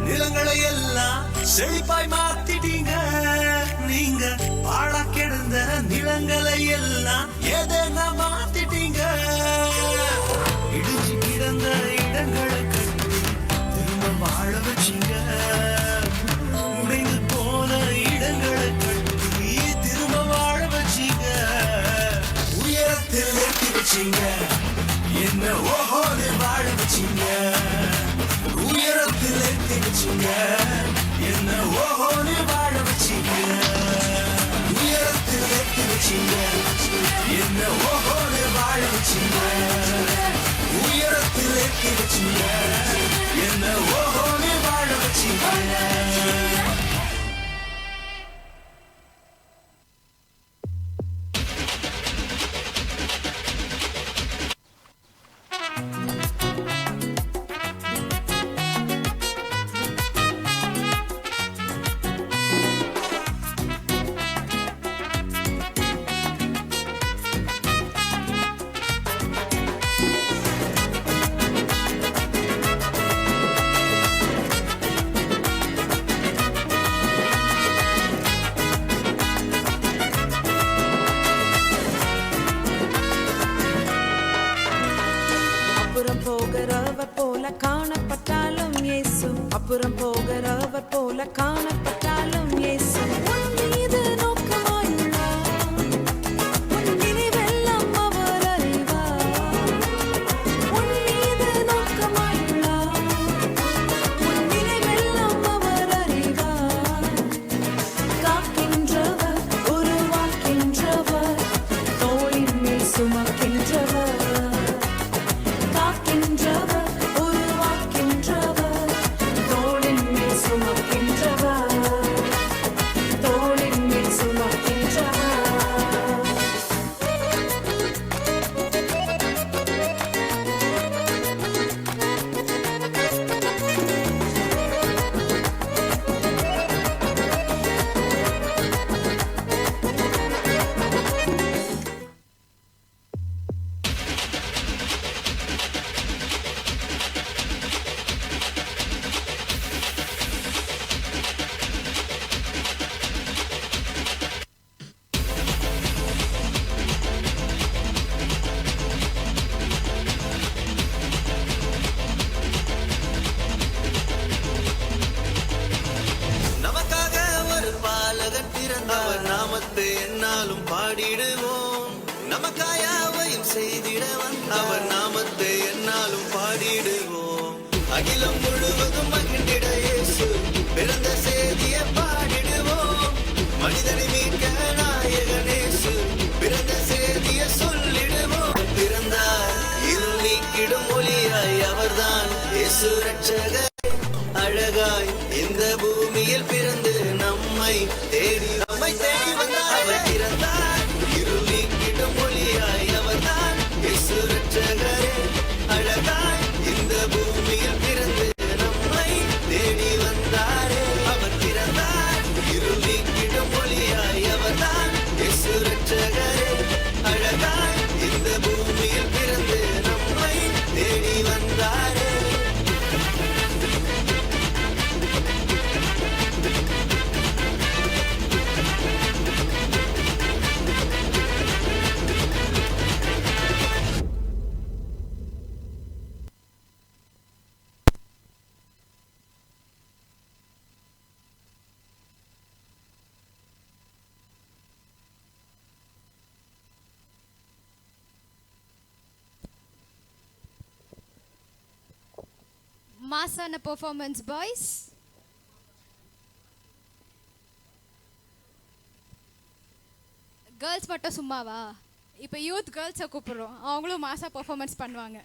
நிலங்களை எல்லாம் செழிப்பாய் மாத்திட்டீங்க. நீங்க பாழா கிடந்த நிலங்களை எல்லாம் எதனா மாத்திட்டீங்க. இடிஞ்சு கிடந்த இடங்களை கட்டி திரும்ப வாழ வச்சீங்க. உடைந்து போன இடங்களை கட்டி திரும்ப வாழ வச்சீங்க. உயரத்தில் எட்டி வச்சீங்க. என்ன ஓஹோன்னு வாழ வச்சீங்க. உயரத்தில் எத்தி வச்சீங்க. என்ன ஓஹோன்னு வாழ வச்சீங்க. உயரத்தில் எத்தி வச்சீங்க. என்ன ஓஹோன்னு வாழ வச்சீங்க. உயரத்தில் எத்தி வச்சீங்க. என்ன ஓஹோன்னு வாழ வச்சீங்க. அப்புறம் போகிறவர் போல காணப்பட்டாலும் இயேசு உன் மீது நோக்கமாயுள்ளார். உன் நினைவெல்லாம் அவர் அறிவார். உன் மீது நோக்கமாயுள்ளார். உன் நினைவெல்லாம் அவர் அறிவார். காக்கின்றவர், உருவாக்கின்றவர், தோளின் மேல் சுமக்கின்றவர். காக்கின்றவர், உருவாக்கின்றவர், தோளின் மேல் சுமக்கின்றவர். தோளின் மேல் சுமக்கின்றவர். நமக்காக ஒரு பாலகன் பிறந்தவர் நாமத்தை என்னாலும் பாடிடுவோம். நமக்காயாவையும் செய்திட வந்தவர் நாமத்தை என்னாலும் பாடிடுவோம். அகிலம் முழுவதும் மகிழ்ந்திட இயேசு பிறந்த செய்தியை பாடிடுவோம். மனிதனை மீட்க நாயகன் இயேசு பிறந்த செய்தியை சொல்லிடுவோம். பிறந்தார் இருள் நீக்கிடும் ஒளியாய் அவர்தான் இயேசு ரட்சகர். அழகாய் இந்த பூமியில் பிறந்து நம்மை தேடி வந்தார். அவர் பிறந்தார் இருள் நீக்கிடும் ஒளியாய் அவர்தான் இயேசு ரட்சகரே. அழகாய் இந்த பூமியில் பிறந்து நம்மை தேடி வந்தாரே. அவர் பிறந்தார் இருள் நீக்கிடும் ஒளியாய் அவர்தான் இயேசு ரட்சகரே. அழகாய் இந்த பூமியில் பிறந்து நம்மை தேடி வந்தாரே. மாசான பெர்ஃபார்மன்ஸ் பாய்ஸ். கேர்ள்ஸ் மட்டும் சும்மாவா? இப்போ யூத் கேர்ள்ஸை கூப்பிடுறோம், அவங்களும் மாசா பெர்ஃபார்மன்ஸ் பண்ணுவாங்க.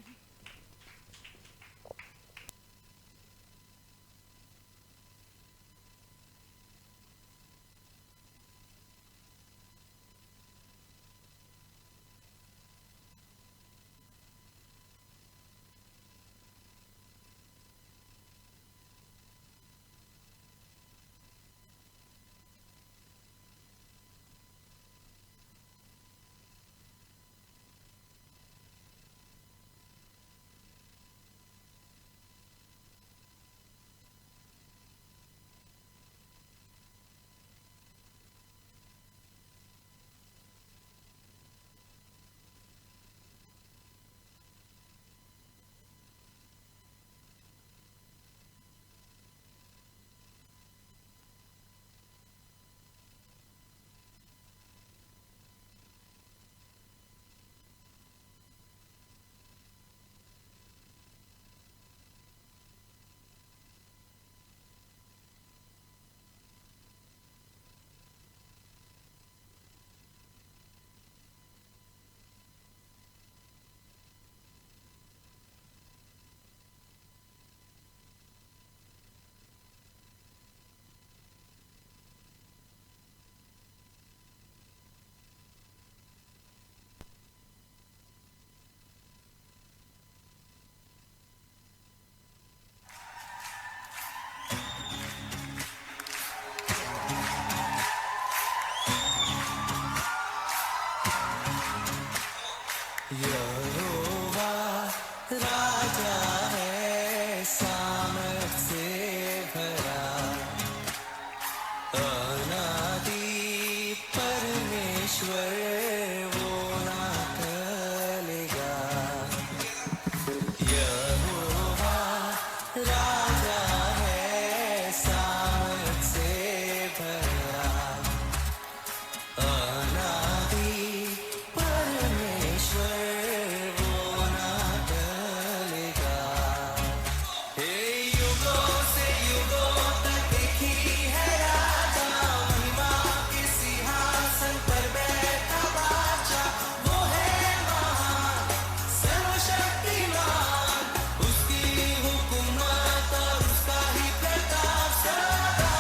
यहोवा राजा है सामर्थ से भरा, अनादि परमेश्वर वो ना टलेगा। यहोवा राजा है सामर्थ से भरा, अनादि परमेश्वर वो ना टलेगा। हे युगों से युगों तक एक ही है राजा, महिमा के सिंहासन पर बैठा बादशाह। वो है महान सर्वशक्तिमान, उसकी हुकूमत और उसका ही प्रताप सदा।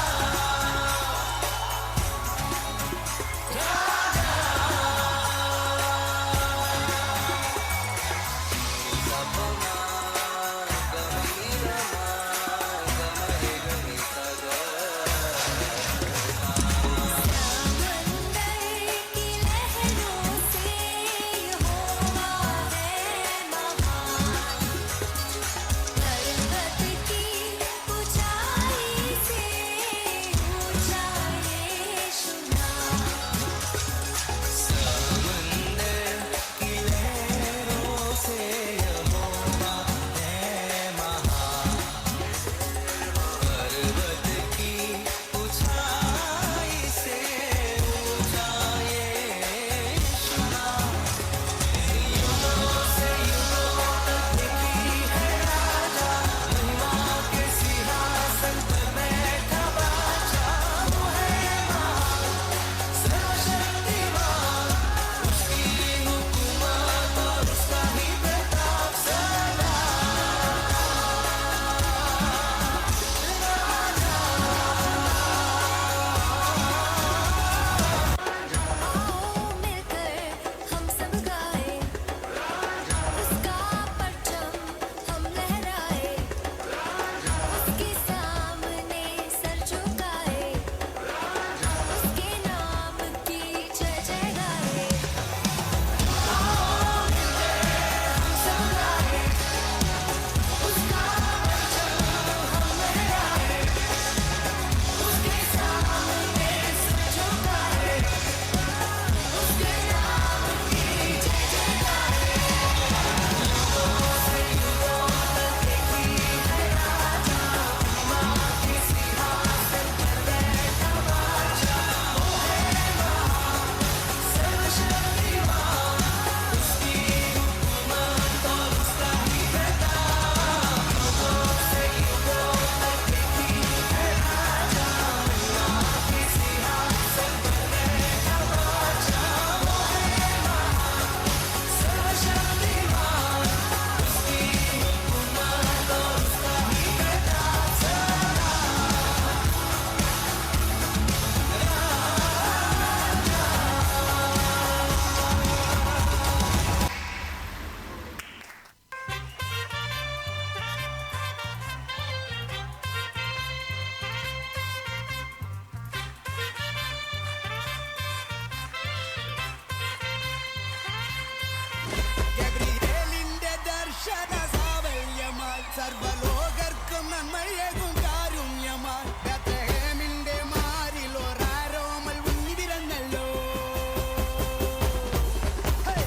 ഗബ്രിയേലിന്റെ ദർശന സാവല്യമായി സർവലോകർക്കും നന്മയേകും കാരുണ്യമായി ബേത്ലഹേമിന്റെ മാറിൽ ഒരാരോമൽ ഉണ്ണി പിറന്നല്ലോ.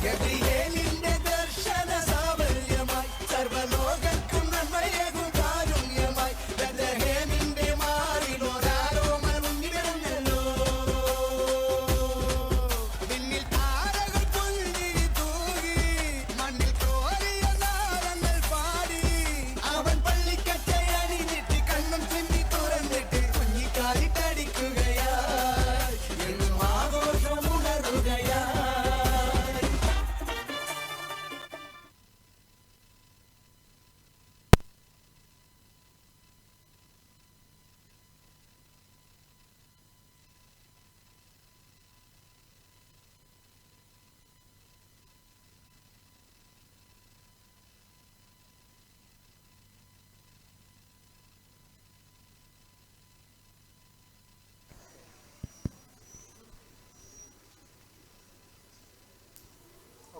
ഗബ്രിയേലിന്റെ ദർശന സാവല്യമായി സർവലോകർക്കും നന്മയേകും കാരുണ്യമായി ബേത്ലഹേമിന്റെ മാറിൽ ഒരാരോമൽ ഉണ്ണി പിറന്നല്ലോ. വിണ്ണിൽ താരകൾ പുൽകിരി തൂകി, മണ്ണിൽ കോരിയ നാളങ്ങൾ പാടി, അവൻ പള്ളിക്കറ്റை അണിഞ്ഞിട്ട് കണ്ണും ചിമ്മി തുറന്നിട്ട് കുഞ്ഞിക്കാലിട്ടടിക്കുകയായി, എന്നും ആഘോഷം ഉണരുകയായി.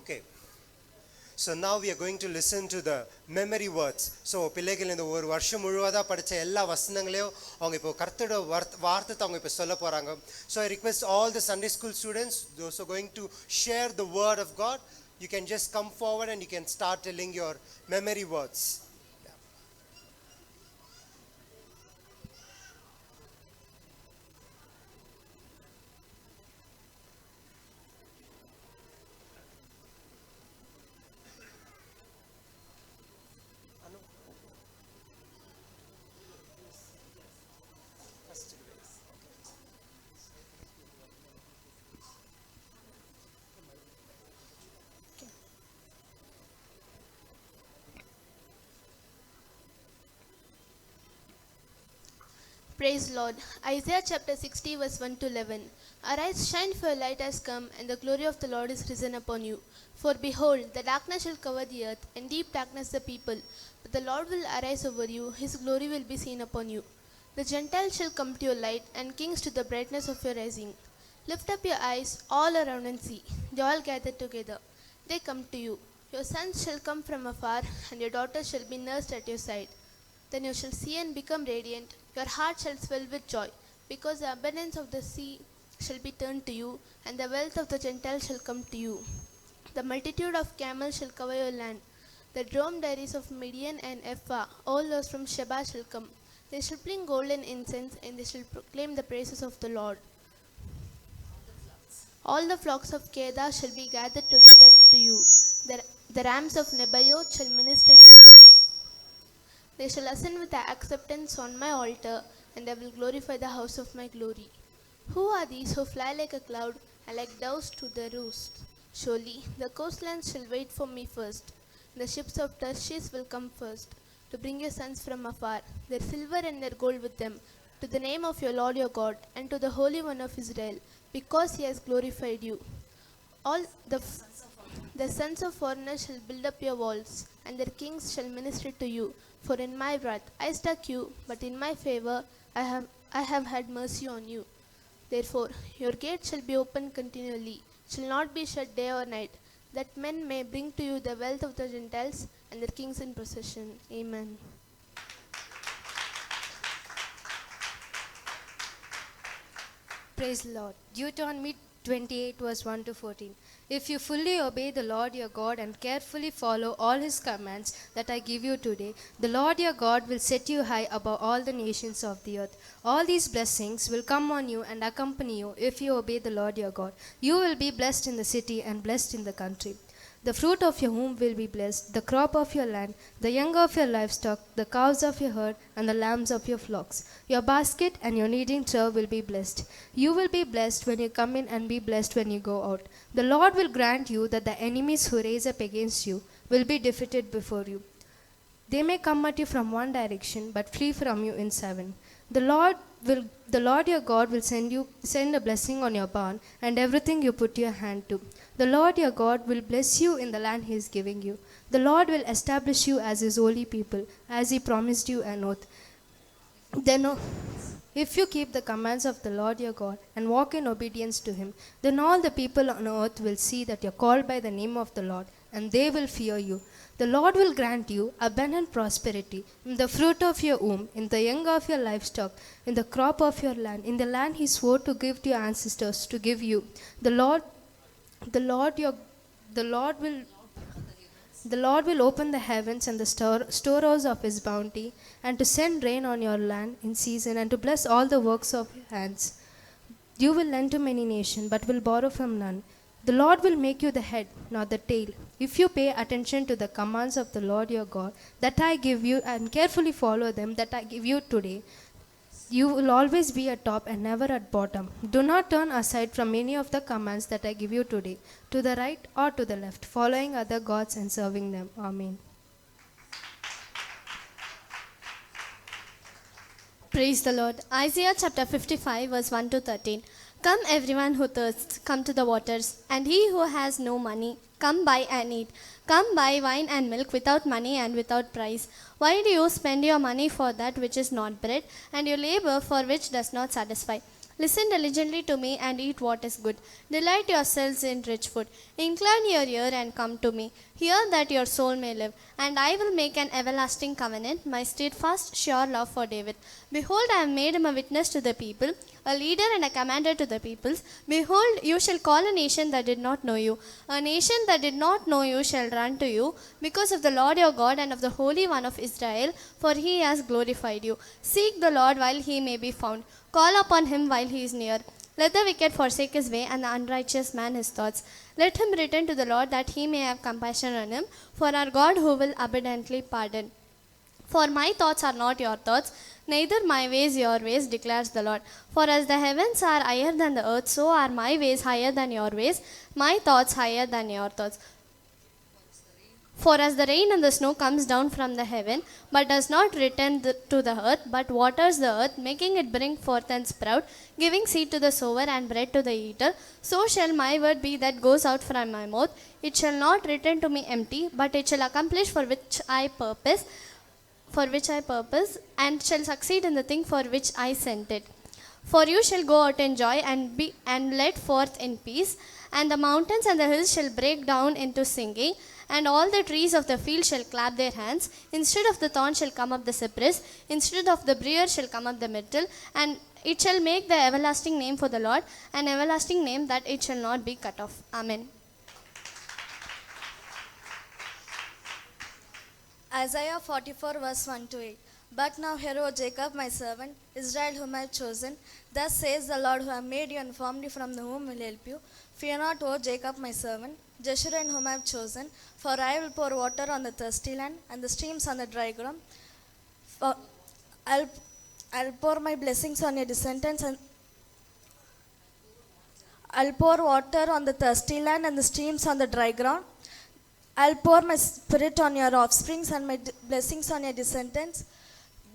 Okay. So now we are going to listen to the memory words. So பிள்ளைகள் இந்த ஒரு வருஷம் முழுவதா படிச்ச எல்லா வசனங்களையும் அவங்க இப்போ கர்த்தரோட வார்த்தை அவங்க இப்போ சொல்ல போறாங்க. So I request all the Sunday school students, those who are going to share the word of God, you can just come forward and you can start telling your memory words. Praise Lord. Isaiah chapter 60 verse 1 to 11. Arise, shine, for your light has come, and the glory of the Lord is risen upon you. For behold, the darkness shall cover the earth, and deep darkness the people. But the Lord will arise over you, his glory will be seen upon you. The Gentiles shall come to your light, and kings to the brightness of your rising. Lift up your eyes all around and see. They all gather together. They come to you. Your sons shall come from afar, and your daughters shall be nursed at your side. Then you shall see and become radiant. Your heart shall swell with joy, because the abundance of the sea shall be turned to you, and the wealth of the Gentiles shall come to you. The multitude of camels shall cover your land. The dromedaries of Midian and Ephah, all those from Sheba shall come. They shall bring gold and incense, and they shall proclaim the praises of the Lord. All the flocks of Kedar shall be gathered together to you. The rams of Nebaioth shall minister to you. They shall ascend with acceptance on my altar, and I will glorify the house of my glory. Who are these who fly like a cloud and like doves to the roost? Surely the coastlands shall wait for me first. The ships of Tarshish will come first, to bring your sons from afar, their silver and their gold with them, to the name of your Lord your God, and to the Holy One of Israel, because he has glorified you. All the sons of foreigners shall build up your walls, and their kings shall minister to you. For in my wrath I struck you, but in my favor I have had mercy on you. Therefore your gate shall be open continually, shall not be shut day or night, that men may bring to you the wealth of the Gentiles and their kings in possession. Amen. Praise the Lord. Deuteronomy 28 verse 1 to 14. If you fully obey the Lord your God and carefully follow all his commands that I give you today, the Lord your God will set you high above all the nations of the earth. All these blessings will come on you and accompany you if you obey the Lord your God. You will be blessed in the city and blessed in the country. The fruit of your womb will be blessed, the crop of your land, the young of your livestock, the cows of your herd, and the lambs of your flocks. Your basket and your kneading trough will be blessed. You will be blessed when you come in and be blessed when you go out. The Lord will grant you that the enemies who raise up against you will be defeated before you. They may come at you from one direction, but flee from you in seven. The Lord your God will send a blessing on your barn and everything you put your hand to. The Lord your God will bless you in the land he is giving you. The Lord will establish you as his holy people, as he promised you an oath. Then, if you keep the commands of the Lord your God and walk in obedience to him, then all the people on earth will see that you are called by the name of the Lord, and they will fear you. The Lord will grant you abundant prosperity in the fruit of your womb, in the young of your livestock, in the crop of your land, in the land he swore to give to your ancestors to give you. The Lord will open the heavens and the storehouse of his bounty, and to send rain on your land in season, and to bless all the works of your hands. You will lend to many nations, but will borrow from none. The Lord will make you the head, not the tail. If you pay attention to the commands of the Lord your God that I give you, and carefully follow them that I give you today, you will always be at top and never at bottom. Do not turn aside from any of the commands that I give you today, to the right or to the left, following other gods and serving them. Amen. Praise the Lord. Isaiah chapter 55 verse 1 to 13. Come everyone who thirsts, come to the waters, and he who has no money, come buy and eat. Come buy wine and milk without money and without price. Why do you spend your money for that which is not bread, and your labor for which does not satisfy? Listen diligently to me and eat what is good. Delight yourselves in rich food. Incline your ear and come to me. Hear that your soul may live. And I will make an everlasting covenant, my steadfast, sure love for David. Behold, I have made him a witness to the people, a leader and a commander to the peoples. Behold, you shall call a nation that did not know you. A nation that did not know you shall run to you, because of the Lord your God and of the Holy One of Israel, for he has glorified you. Seek the Lord while he may be found. Call upon him while he is near. Let the wicked forsake his way, and the unrighteous man his thoughts. Let him return to the Lord, that he may have compassion on him, for our God who will abundantly pardon. For my thoughts are not your thoughts, neither my ways your ways, declares the Lord. For as the heavens are higher than the earth, so are my ways higher than your ways, my thoughts higher than your thoughts. For as the rain and the snow comes down from the heaven, but does not return to the earth, but waters the earth, making it bring forth and sprout, giving seed to the sower and bread to the eater, so shall my word be that goes out from my mouth. It shall not return to me empty, but it shall accomplish for which I purpose, and shall succeed in the thing for which I sent it. For you shall go out in joy and be led forth in peace, and the mountains and the hills shall break down into singing, and all the trees of the field shall clap their hands. Instead of the thorn shall come up the cypress, instead of the brier shall come up the myrtle, and it shall make the everlasting name for the Lord, an everlasting name that it shall not be cut off. Amen. Isaiah 44 verse 1 to 8. But now hear, O Jacob, my servant, Israel, whom I have chosen. Thus says the Lord, who have made you and formed you from the womb, will help you. Fear not, O Jacob, my servant, Jeshurun, whom I have chosen. For I will pour water on the thirsty land, and the streams on the dry ground. For I'll pour my blessings on your descendants, and I'll pour water on the thirsty land and the streams on the dry ground. I'll pour my spirit on your offsprings and my blessings on your descendants.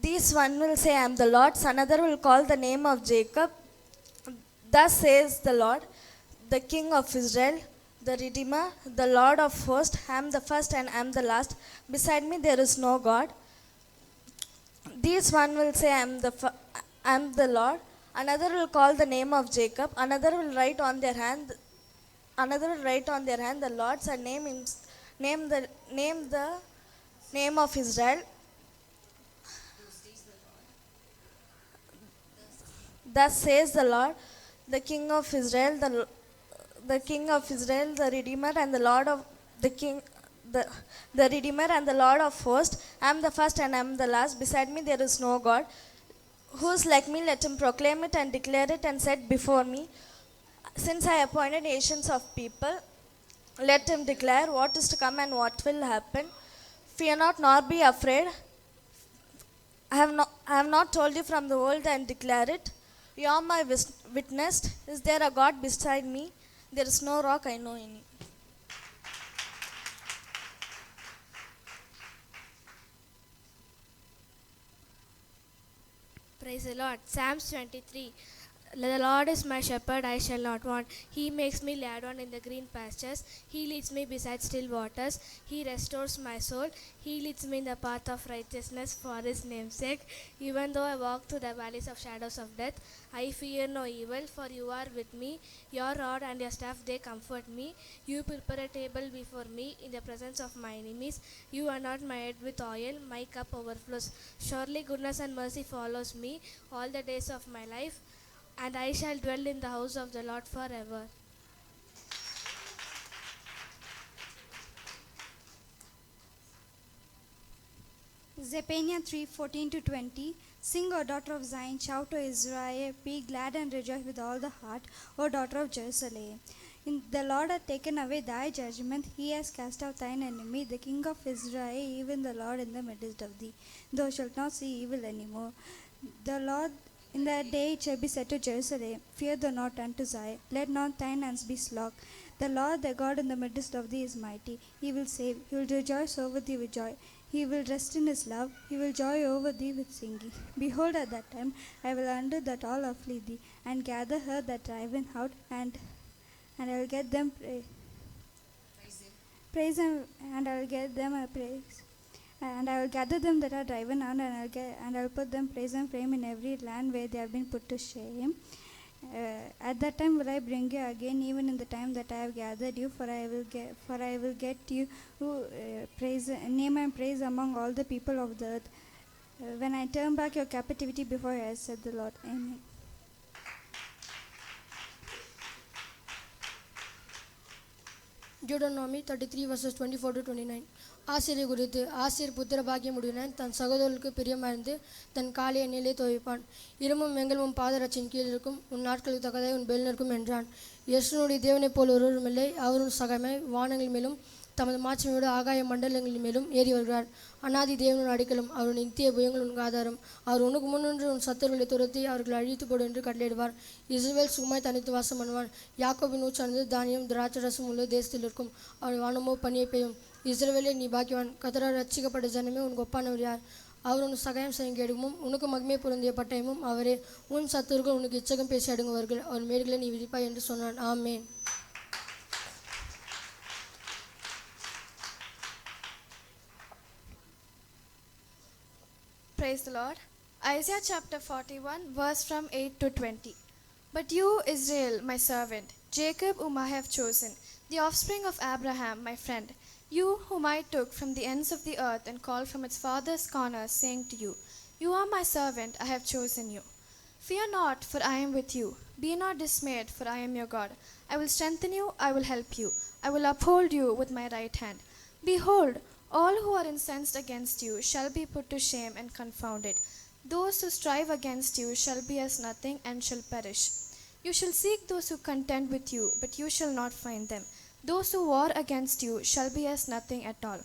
This one will say, I am the Lord's. Another will call the name of Jacob. Thus says the Lord, the King of Israel, the Redeemer, the Lord of hosts. I am the first and I am the last. Beside me there is no God. This one will say, I am the Lord. Another will call the name of Jacob. Another will write on their hand the Lord's, and name the name of Israel. Thus says the Lord, the King of Israel, the King of Israel, the Redeemer and the Lord of the King, the Redeemer and the Lord of hosts. I am the first and I am the last. Beside me there is no God. Who is like me? Let him proclaim it and declare it and set before me. Since I appointed nations of people, let him declare what is to come and what will happen. Fear not, nor be afraid. I have not told you from the old and declare it. You are my witness. Is there a God beside me? There is no rock I know any. Praise the Lord. Psalms 23. The Lord is my shepherd, I shall not want. He makes me lie down in the green pastures. He leads me beside still waters. He restores my soul. He leads me in the path of righteousness for his name's sake. Even though I walk through the valleys of shadows of death, I fear no evil, for you are with me. Your rod and your staff, they comfort me. You prepare a table before me in the presence of my enemies. You anoint my head with oil, my cup overflows. Surely goodness and mercy follows me all the days of my life, and I shall dwell in the house of the Lord forever. Zephaniah 3:14-20. Sing, O daughter of Zion, shout, O Israel, be glad and rejoice with all the heart, O daughter of Jerusalem. The Lord hath taken away thy judgment, he has cast out thine enemy, the King of Israel, even the Lord in the midst of thee. Thou shalt not see evil any more. The Lord in that day it shall be said to Jerusalem, fear thou not unto Zion, let not thine hands be slack. The Lord thy God in the midst of thee is mighty, he will save, he will rejoice over thee with joy. He will rest in his love, he will joy over thee with singing. Behold, at that time I will undo that all afflict thee, and gather her that driven out, and I will get them praise him, and I will get them a praise. And I will gather them that are driven out, and I will put them praise and fame in every land where they have been put to shame. At that time will I bring you again, even in the time that I have gathered you, for I will get you praise, name and praise among all the people of the earth. When I turn back your captivity before your eyes, said the Lord. Amen. Deuteronomy 33 verses 24 to 29. ஆசிரியர் குறித்து ஆசிரியர் புத்திர பாக்கியமுடையவன் தன் சகோதரர்களுக்கு பிரியமாயிருந்து தன் காலை எண்ணெயிலே துவைப்பான். இரும்பும் வெங்கலமும் பாதரட்சியின் கீழ் இருக்கும், உன் நாட்களுக்கு தக்கதை உன் பெல் நிற்கும் என்றான். யெஷுனுடைய தேவனைப் போல் ஒருவரும் இல்லை, அவரும் சகமே வானங்கள் மேலும் தமது மாட்சிமையோடு ஆகாய மண்டலங்களின் மேலும் ஏறி வருகிறார். அநாதி தேவனுடைய அடிக்கலும் அவர் நித்திய புயங்கள் உனக்கு ஆதாரம். அவர் உனக்கு முன்னின்று உன் சத்துருகளை துரத்தி அவர்களை அழித்து போடு என்று கட்டளையிடுவார். இஸ்ரவேல் சுகமாய் தனித்து வாசம் பண்ணுவான். யாக்கோபின் ஊற்றானது தானியம் திராட்சரசம் உள்ள தேசத்தில் இருக்கும். அவர் வானமோ பனியை பெய்யும். இஸ்ரவேலே நீ பாக்கியவான், கர்த்தரால் ரட்சிக்கப்பட்ட ஜனமே உனக்கு ஒப்பானவர் யார்? அவர் உனக்கு சகாயம் செய்யும் கேடுமும் உனக்கு மகிமை பொருந்திய பட்டயமும் அவரே. உன் சத்துருக்கள் உனக்கு இச்சகம் பேசி அடங்குவார்கள், அவர் மேடுகளை நீ விதிப்பாய் என்று சொன்னான். ஆமேன். Praise the Lord. Isaiah chapter 41, verse from 8 to 20. But you, Israel, my servant, Jacob, whom I have chosen, the offspring of Abraham, my friend, you whom I took from the ends of the earth and called from its farthest corners, saying to you, you are my servant, I have chosen you. Fear not, for I am with you. Be not dismayed, for I am your God. I will strengthen you, I will help you. I will uphold you with my right hand. Behold, all who are incensed against you shall be put to shame and confounded. Those who strive against you shall be as nothing and shall perish. You shall seek those who contend with you, but you shall not find them. Those who war against you shall be as nothing at all.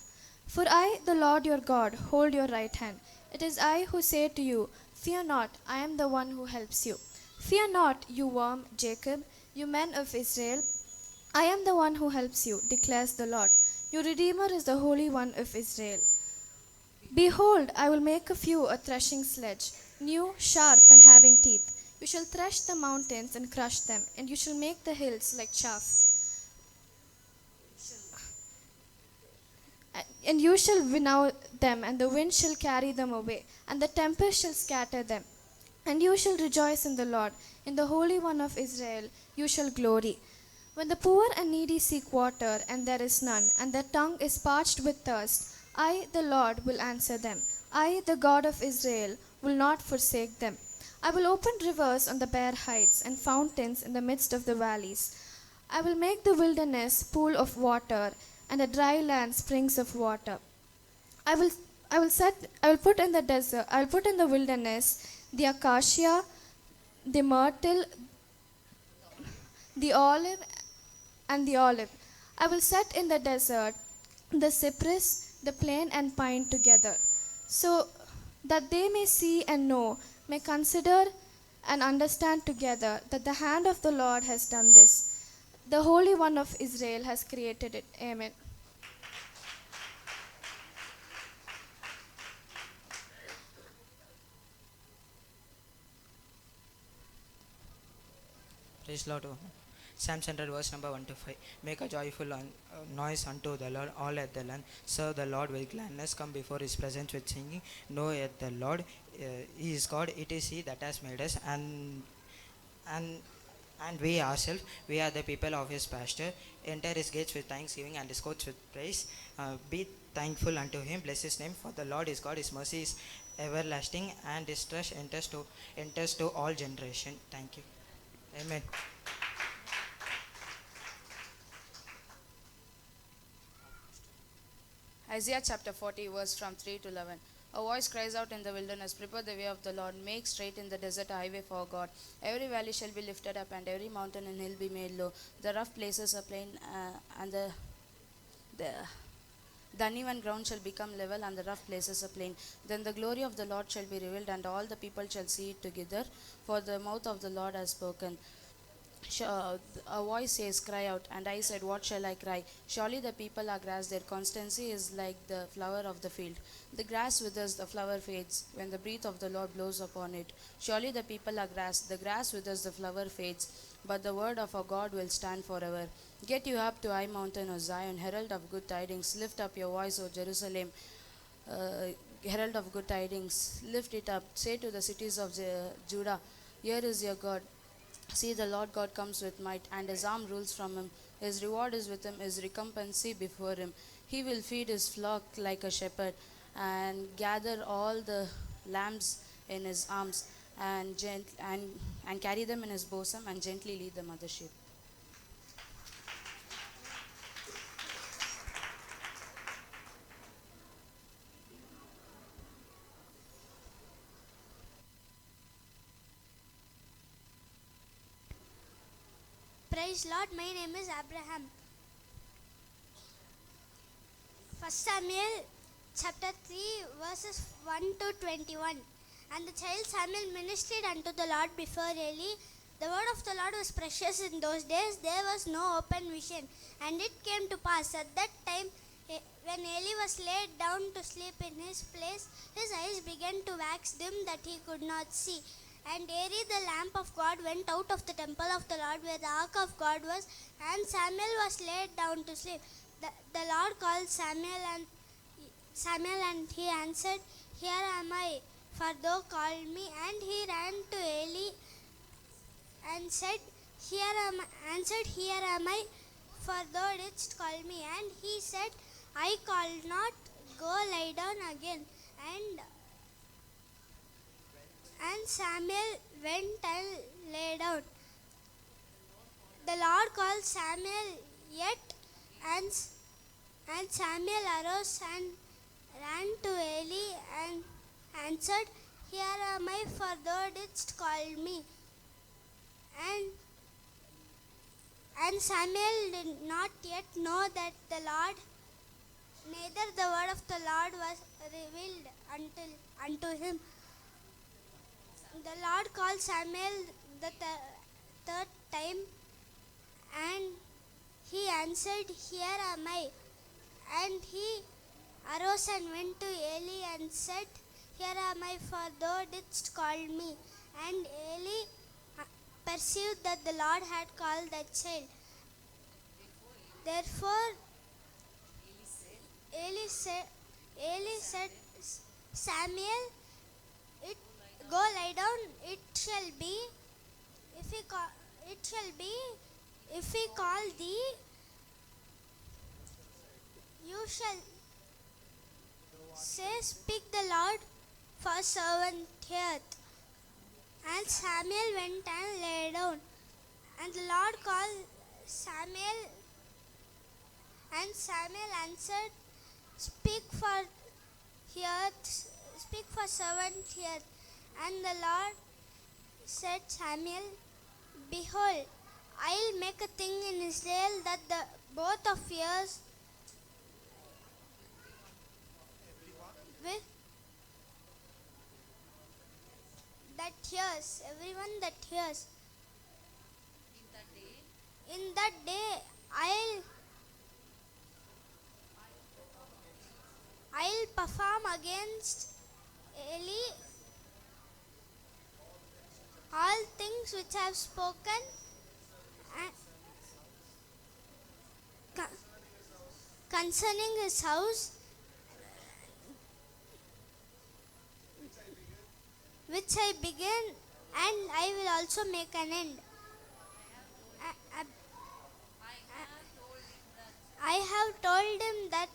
For I, the Lord your God, hold your right hand. It is I who say to you, fear not, I am the one who helps you. Fear not, you worm Jacob, you men of Israel. I am the one who helps you, declares the Lord. Your Redeemer is the Holy One of Israel. Behold, I will make of you a threshing sledge, new, sharp, and having teeth. You shall thresh the mountains and crush them, and you shall make the hills like chaff. And you shall winnow them, and the wind shall carry them away, and the tempest shall scatter them. And you shall rejoice in the Lord, in the Holy One of Israel you shall glory. When the poor and needy seek water, and there is none, and their tongue is parched with thirst, I, the Lord, will answer them. I, the God of Israel, will not forsake them. I will open rivers on the bare heights, and fountains in the midst of the valleys. I will make the wilderness pool of water, and the dry land springs of water. I will put in the wilderness the acacia, the myrtle, the olive, and the olive. I will set in the desert the cypress, the plane, and pine together, so that they may see and know, may consider and understand together that the hand of the Lord has done this. The Holy One of Israel has created it. Amen. Praise Lord. Psalm 100 verse number 1 to 5. Make a joyful noise unto the Lord, all at the land. Serve the Lord with gladness. Come before his presence with singing. Know yet the Lord, he is God. It is he that has made us, and we ourselves, we are the people of his pasture. Enter his gates with thanksgiving and his courts with praise. Be thankful unto him. Bless his name. For the Lord is God. His mercy is everlasting, and his trust enters to all generation. Thank you. Amen. Isaiah chapter 40 verse from 3 to 11. A voice cries out in the wilderness, prepare the way of the Lord, make straight in the desert a highway for God. Every valley shall be lifted up, and every mountain and hill be made low. The rough places are plain, and the uneven ground shall become level, and the rough places are plain. Then the glory of the Lord shall be revealed, and all the people shall see it together, for the mouth of the Lord has spoken. A voice says, cry out. And I said, what shall I cry? Surely the people are grass, their constancy is like the flower of the field. The grass withers, the flower fades, when the breath of the Lord blows upon it. Surely the people are grass, the grass withers, the flower fades, but the word of our God will stand forever. Get you up to high mountain, O Zion, herald of good tidings. Lift up your voice, O Jerusalem, herald of good tidings. Lift it up. Say to the cities of Judah, here is your God. See, the Lord God comes with might, and his arm rules from him. His reward is with him, his recompense before him. He will feed his flock like a shepherd, and gather all the lambs in his arms, and carry them in his bosom, and gently lead the mother sheep. Praise Lord, my name is Abraham. 1 Samuel chapter 3 verses 1 to 21. And the child Samuel ministered unto the Lord before Eli. The word of the Lord was precious in those days. There was no open vision. And it came to pass at that time, when Eli was laid down to sleep in his place, his eyes began to wax dim that he could not see. And Eli the lamp of God went out of the temple of the Lord where the ark of God was, and Samuel was laid down to sleep. The Lord called Samuel, and he answered, Here am I, for thou called me. And he ran to Eli and said, Here am I, for thou didst call me. And he said, I called not, go lie down again. And Samuel went and lay down. The Lord called Samuel yet, and Samuel arose and ran to Eli and answered, Here am I, for thou didst call me. And Samuel did not yet know that the Lord, neither the word of the Lord was revealed unto him. The Lord called Samuel the third time, and he answered, Here am I. And he arose and went to Eli and said, Here am I, for thou didst call me. And Eli perceived that the Lord had called that child. Therefore, Eli said, Samuel, go lie down. It shall be, if he call thee, you shall say, Speak the Lord, for servant heareth. And Samuel went and lay down. And the Lord called Samuel, and Samuel answered, Speak for servant heareth. And the Lord said, Samuel, behold, I will make a thing in Israel that the both of yours everyone that hears. In that day, I'll perform against Eli all things which I have spoken concerning his house, which I began, and I will also make an end. I have told him that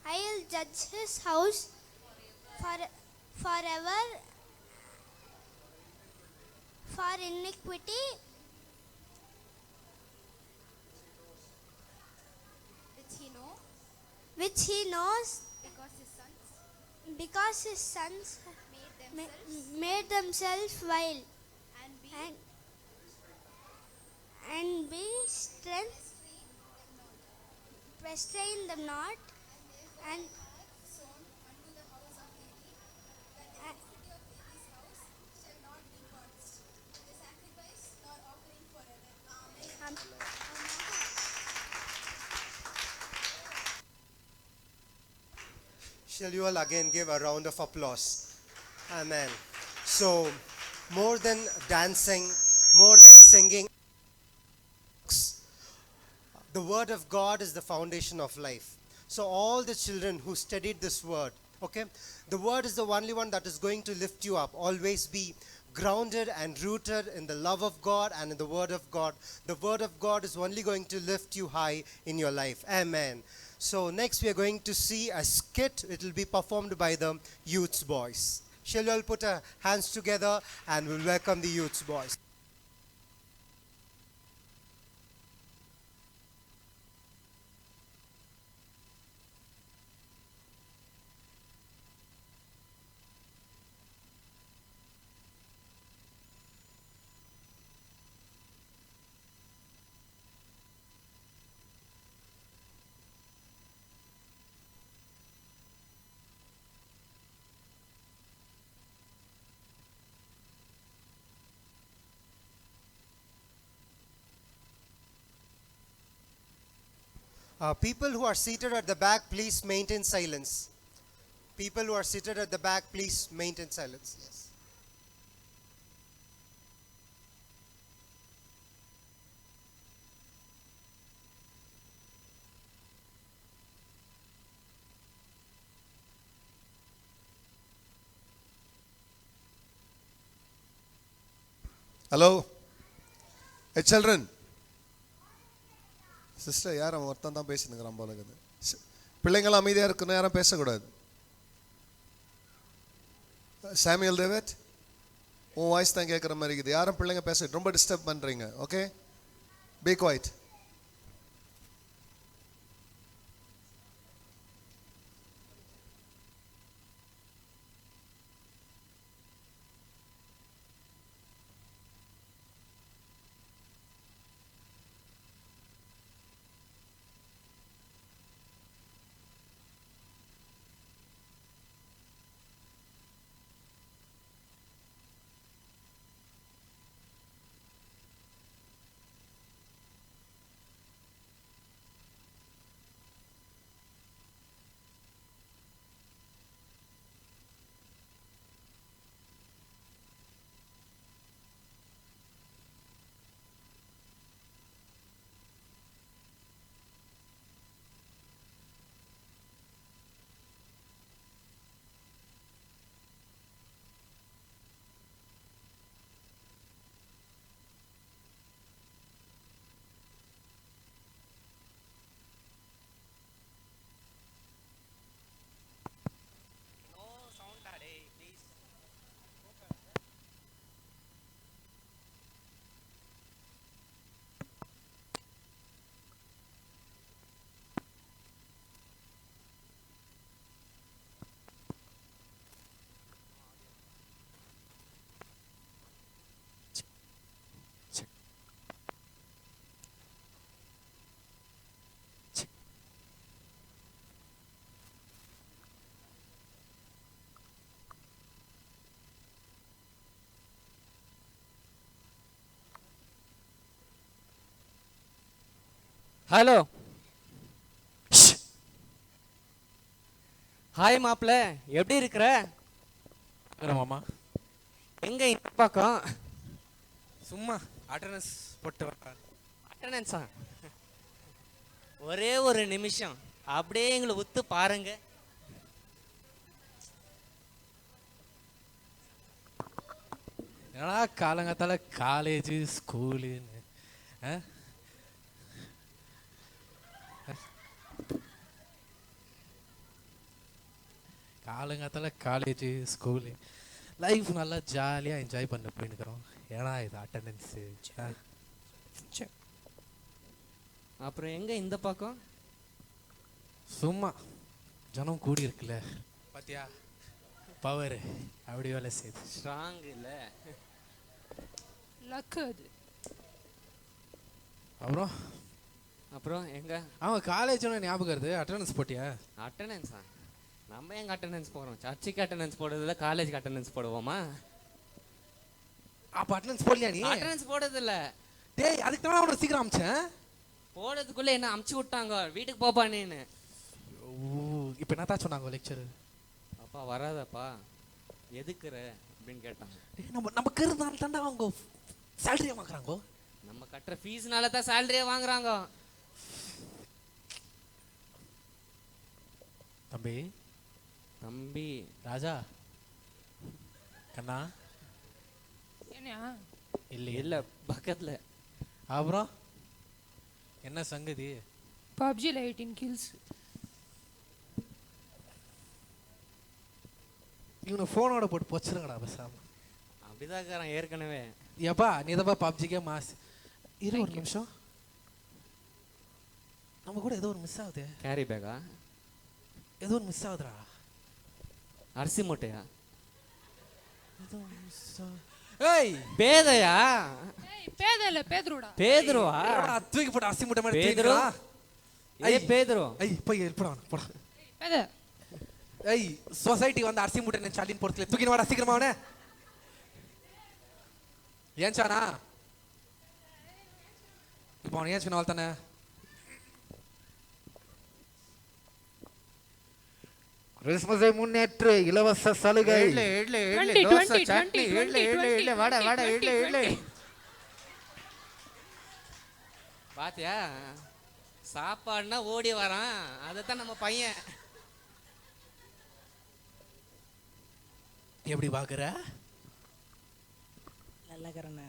I will judge his house forever for iniquity, which he knows, because his sons made themselves vile, and be restrain them not, and Shall you all again give a round of applause? Amen. So, more than dancing, more than singing, the word of God is the foundation of life. So all the children who studied this word, okay, the word is the only one that is going to lift you up. Always be grounded and rooted in the love of God and in the Word of God, the Word of God is only going to lift you high in your life. Amen. So next we are going to see a skit. It will be performed by the Youth's Boys. Shall we all put our hands together and we'll welcome the Youth's Boys. People who are seated at the back, please maintain silence. People who are seated at the back, please maintain silence. Yes. Hello? Hey, children. Sister யாரும் ஒருத்தன் தான் பேசினுங்கிறான் போல இருக்குது. பிள்ளைங்களாம் அமைதியாக இருக்கணும், யாரும் பேசக்கூடாது. சாமுவேல் டேவிட், உன் வாய்ஸ் தான் கேட்குற மாதிரி இருக்குது. யாரும் பிள்ளைங்க பேச ரொம்ப டிஸ்டர்ப் பண்ணுறீங்க. Okay, be quiet. Hello, hi மாப்பிள்ள, எப்படி இருக்கிற? மாமா எங்க இந்த பக்கம்? சும்மா அட்டெண்டன்ஸ் போட்டு வர. அட்டெண்டன்ஸா? ஒரே ஒரு நிமிஷம் அப்படியே எங்களை உத்து பாருங்க. ஏன்னா காலங்காத்தால காலேஜ் ஸ்கூலுன்னு காலங்காத்தால காலேஜ் ஸ்கூலு லைஃப் நல்லா ஜாலியாக என்ஜாய் பண்ண போயின்னுக்கிறோம். ஏன்னா இது அட்டெண்டன்ஸு. அப்புறம் எங்க இந்த பக்கம்? சும்மா ஜனம் கூடி இருக்குல்ல, பாத்தியா பவர் அப்படி வேலை செய்யுது. ஸ்ட்ராங் இல்ல, லக்கு அது. அப்புறம் அப்புறம் எங்க அவங்க காலேஜ் ஞாபகம் வருது. அட்டெண்டன்ஸ் போட்டியா? அட்டெண்டன்ஸா? நம்ம எங்க அட்டெண்டன்ஸ் போடுறோம்? சர்ச்சுக்கு அட்டெண்டன்ஸ் போடுறதில்ல, காலேஜுக்கு அட்டெண்டன்ஸ் போடுவோமா? அப்போ அட்டெண்டன்ஸ் போடலையா நீ? அட்டெண்டன்ஸ் போடுறதில்ல. டேய், அதுக்கு தான் அவனை சீக்கிரம் அமிச்சேன். போடுறதுக்குள்ள என்ன அமுச்சு விட்டாங்க, வீட்டுக்கு போப்பா நீன்னு. இப்போ என்ன தான் சொன்னாங்க லெக்சர்? அப்பா வராதப்பா, எதுக்குற அப்படின்னு கேட்டாங்க. நம்ம கருதுனால தாண்டா அவங்க சேலரியை வாங்குறாங்க. நம்ம கட்டுற ஃபீஸ்னால தான் சேலரியை வாங்குறாங்க. தம்பி தம்பி ராஜா கண்ணா, என்னையா இல்லையா இல்லை பக்கத்தில். அப்புறம் என்ன சங்கதி? பப்ஜியில் 18 kills. இவனை ஃபோனோட போட்டு பொச்சிருங்கடா பேசாம. அப்படிதான் இருக்கிறான் ஏற்கனவே. ஏப்பா நீ தான் பப்ஜிக்கே மாஸ். இரு ஒரு நிமிஷம், நம்ம கூட ஏதோ ஒரு மிஸ் ஆகுது. கேரி பேக்கா? ஏதோ ஒரு மிஸ் ஆகுதுடா. அரிசி மூட்டையா? ஏதோ மிஸ். ஏய் பேதையா? பேத இல்ல பேதுருடா. பேதுருவா? தூக்கி போட்டு அரிசி மூட்டை மாதிரி பேதுரு? தூக்கிடா. ஏய் பேதுரு. ஏய் போய் போடா போடா. பேத. ஏய் சொசைட்டி வந்து அரிசி மூட்டை நான் சாலின் போறதுல தூக்கி வாடா சீக்கிரமா அவனே. ஏன்ச்சானா இப்போ அவன் ஏன் சொன்னால் தானே. கிறிஸ்மஸை முன்னேற்று இலவச சலுகை. பாத்தியா சாப்பாடுனா ஓடி வரான். அதைத்தான் நம்ம பையன். எப்படி பாக்குற? நல்லா கரண.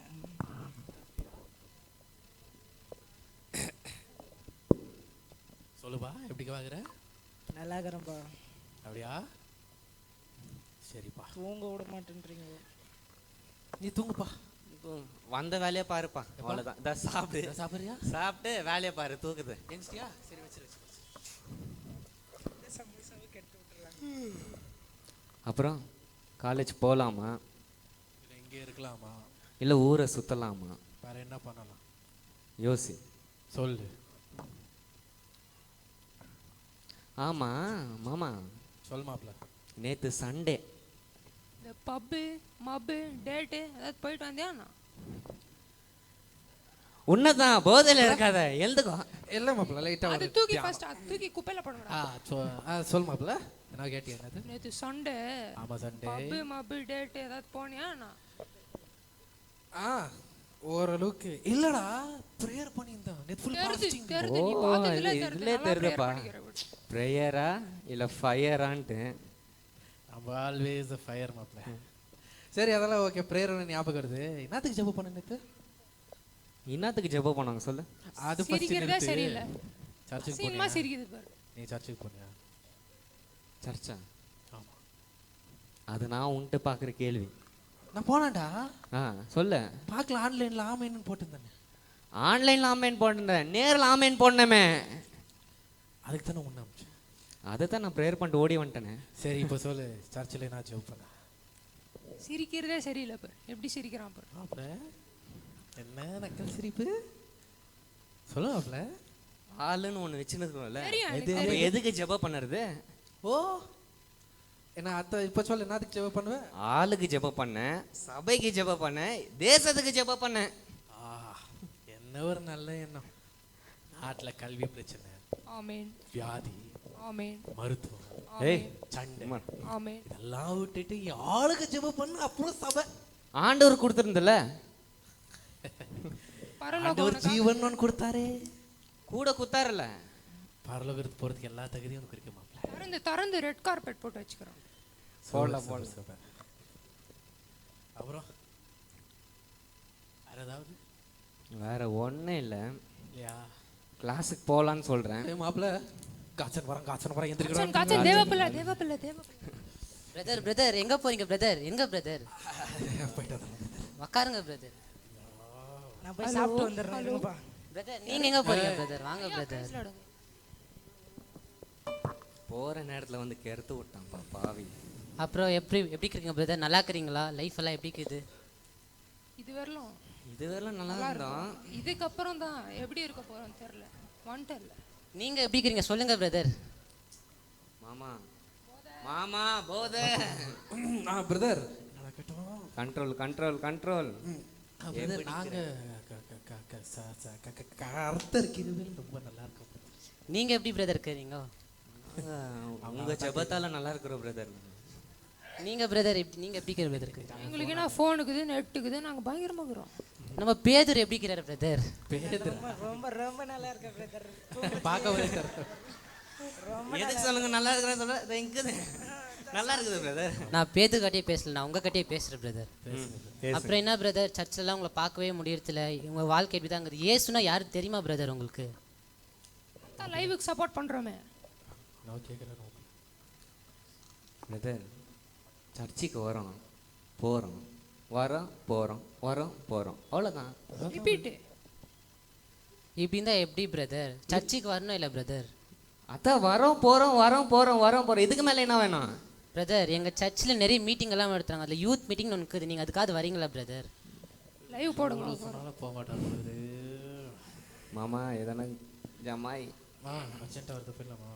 சொல்லுப்பா எப்படி பாக்குற? நல்லா கரம்பா. அப்படியா? சரிப்பா. தூங்க விட மாட்டேன்றீங்க. நீ தூங்குப்பா. வந்த வேலையை பாருப்பா. அவ்வளோதான். இதான் சாப்பிடு. சாப்பிட்றியா? சாப்பிட்டு வேலையை பாரு. தூக்குது. என்ஸ்டியா? சரி வச்சிரு. அப்புறம் காலேஜ் போகலாமா? இல்லை இங்கே இருக்கலாமா? இல்லை ஊரை சுற்றலாமா? வேற என்ன பண்ணலாம்? யோசி. சொல்லு. ஆமாம் மாமா. சொல் மாப்ள. நேற்று சண்டே இந்த பப்பு மப்பு டேட்டு ஏதாவது போயிட்டு வந்தியாண்ணா? உன்னதான் போதையில் இருக்காத. எழுதுக்கோ. இல்லை மாப்ள லைட்டாக அது தூக்கி ஃபர்ஸ்ட் அது தூக்கி குப்பையில போடுங்கடா. சொல் மாப்ள. என்ன கேட்டியா? என்னது? நேற்று சண்டே. ஆமாம் சண்டே. பப்பு மப்பு டேட்டு ஏதாவது போனியாண்ணா? ஓரளவுக்கு இல்லடா. ப்ரேயர் பண்ணியிருந்தான். நேற்று ஃபுல் ஃபாஸ்டிங். இதுலே தெரியுதுப்பா. ப்ரேயரா இல்லை ஃபயரான்ட்டு. நம்ம ஆல்வேஸ் த ஃபயர் மாப்ள. சரி அதெல்லாம் ஓகே. ப்ரேயர் ஞாபகம் வருது. என்னத்துக்கு ஜெபம் பண்ண நேற்று? என்னத்துக்கு ஜெபம் பண்ணாங்க சொல்லு. அது சிரிக்கிறதே சரியில்லை. சர்ச்சுக்கு சீமா சிரிக்குது பாரு. நீ சர்ச்சுக்கு போனியா? சர்ச்சா? ஆமாம். அது நான் உன்ட்டு பார்க்குற கேள்வி. நான் போனேன்டா. சொல்லு. பார்க்கலாம். ஆன்லைனில் ஆமைன்னு போட்டுருந்தேன். ஆன்லைனில் ஆமைன் போட்டிருந்தேன். நேரில் ஆமைன் போடணுமே. அதுக்கு தானே ஒன்று அமிச்சேன். அதை தான் நான் ப்ரேயர் பண்ணிட்டு ஓடி வந்துட்டேனே. சரி இப்போ சொல்லு. சர்ச்சில் நான் ஜெபம் பண்ணேன். சிரிக்கிறதே சரியில்லை பாரு. எப்படி சிரிக்கிறான் பாரு. மாப்ள என்ன நக்கல் சிரிப்பு? சொல்லு மாப்ள. ஆளுன்னு ஒன்று வச்சுருக்கோம்ல. தெரியும். எதுக்கு ஜெபம் பண்ணுறது? ஓ என்ன அத்தை இப்போ சொல்லு. என்னத்துக்கு ஜெபம் பண்ணுவேன்? ஆளுக்கு ஜெபம் பண்ணேன், சபைக்கு ஜெபம் பண்ணேன், தேசத்துக்கு ஜெபம் பண்ணேன். என்ன ஒரு நல்ல எண்ணம். நாட்டில் கல்வி பிரச்சனை, ஆமென், வியாதி, ஆமென், மருத்துவம், சண்டை, ஆமென், இதெல்லாம் விட்டுட்டு ஆளுக்கு ஜெபம் பண்ண அப்புறம் சபை. ஆண்டவர் கொடுத்துருந்தல. ஆண்டவர் ஜீவன் ஒன்று கொடுத்தாரே. கூட குத்தாரல. பரலோகத்துக்கு போகிறதுக்கு எல்லா தகுதியும் உனக்கு இருக்கு மாப்ள. திறந்து ரெட் கார்பெட் போட்டு வச்சுக்கிறோம். போடலாம். அப்புறம் வேற ஏதாவது? வேற ஒன்றும் இல்லை. இல்லையா? கிளாஸுக்கு போகலான்னு சொல்கிறேன். மாப்பிள்ள காய்ச்சல் வரான் எந்திரிக்கிறோம். தேவப்பிள்ளை. பிரதர் எங்க போறீங்க பிரதர்? எங்க பிரதர்? உட்காருங்க பிரதர். நான் போய் சாப்பிட்டு வந்துடுறேன். பிரதர் நீங்க எங்க போறீங்க பிரதர்? வாங்க பிரதர். போகிற நேரத்தில் வந்து கெடுத்து விட்டான்ப்பா பாவி. அப்புறம் எப்படி இருக்கீங்க பிரதர்? நல்லா இருக்கிறீங்களா? லைஃப் எல்லாம் எப்படி இருக்குது? இதுவரையிலும் நல்லா இருந்தோம். இதுக்கப்புறம் தான் எப்படி இருக்க போறோம் தெரியல. நீங்க எப்படி இருக்கீங்க சொல்லுங்க பிரதர். மாமா போத பிரதர் கண்ட்ரோல். நாங்க கர்த்தர் கிருபையில் ரொம்ப நல்லா இருக்கோம். நீங்க எப்படி பிரதர் இருக்கிறீங்க? உங்க ஜெபத்தால நல்லா இருக்கிறோம் பிரதர். நீங்க பிரதர் நீங்க எப்படி இருக்கிற பிரதர்? எங்களுக்கு என்ன ஃபோன் இருக்குது, நெட் இருக்குது, நாங்க பயங்கரமா இருக்கிறோம். நம்ம பேதுரு எப்படி இருக்கிறாரு பிரதர்? ரொம்ப ரொம்ப நல்லா இருக்க பிரதர். பார்க்கவே எதுக்கு சொல்லுங்க நல்லா இருக்கிறேன்னு சொல்ல. நல்லா இருக்குது பிரதர். நான் பேத்துக்காட்டியே பேசல, நான் உங்ககிட்டயே பேசுகிறேன் பிரதர். அப்புறம் என்ன பிரதர், சர்ச்சிலலாம் உங்களை பார்க்கவே முடியறதில்ல, உங்கள் வாழ்க்கை எப்படி தாங்க? ஏசுனா யாருக்கு தெரியுமா பிரதர் உங்களுக்கு? லைவுக்கு சப்போர்ட் பண்ணுறோமே. நான் கேட்குறேன் பிரதர், சர்ச்சுக்கு வரோம் போகிறோம், வரோம் போகிறோம், வரோம் போகிறோம், அவ்வளோதான். ரிப்பீட்டு. இப்படி இருந்தால் எப்படி பிரதர்? சர்ச்சுக்கு வரணும் இல்லை பிரதர்? அதான் வரோம் போகிறோம், வரோம் போகிறோம், வரோம் போகிறோம், இதுக்கு மேலே என்ன வேணும்? பிரதர், எங்கள் சர்ச்சில் நிறைய மீட்டிங் எல்லாம் எடுத்துறாங்க, அதில் யூத் மீட்டிங்னு ஒன்று இருக்குது, நீங்கள் அதுக்காக வரீங்களா பிரதர்? லைவ் போடுங்க. போக மாட்டாங்க மாமா எதனா ஜமாய் அர்ஜென்ட்டாக வருது போயிடலாமா?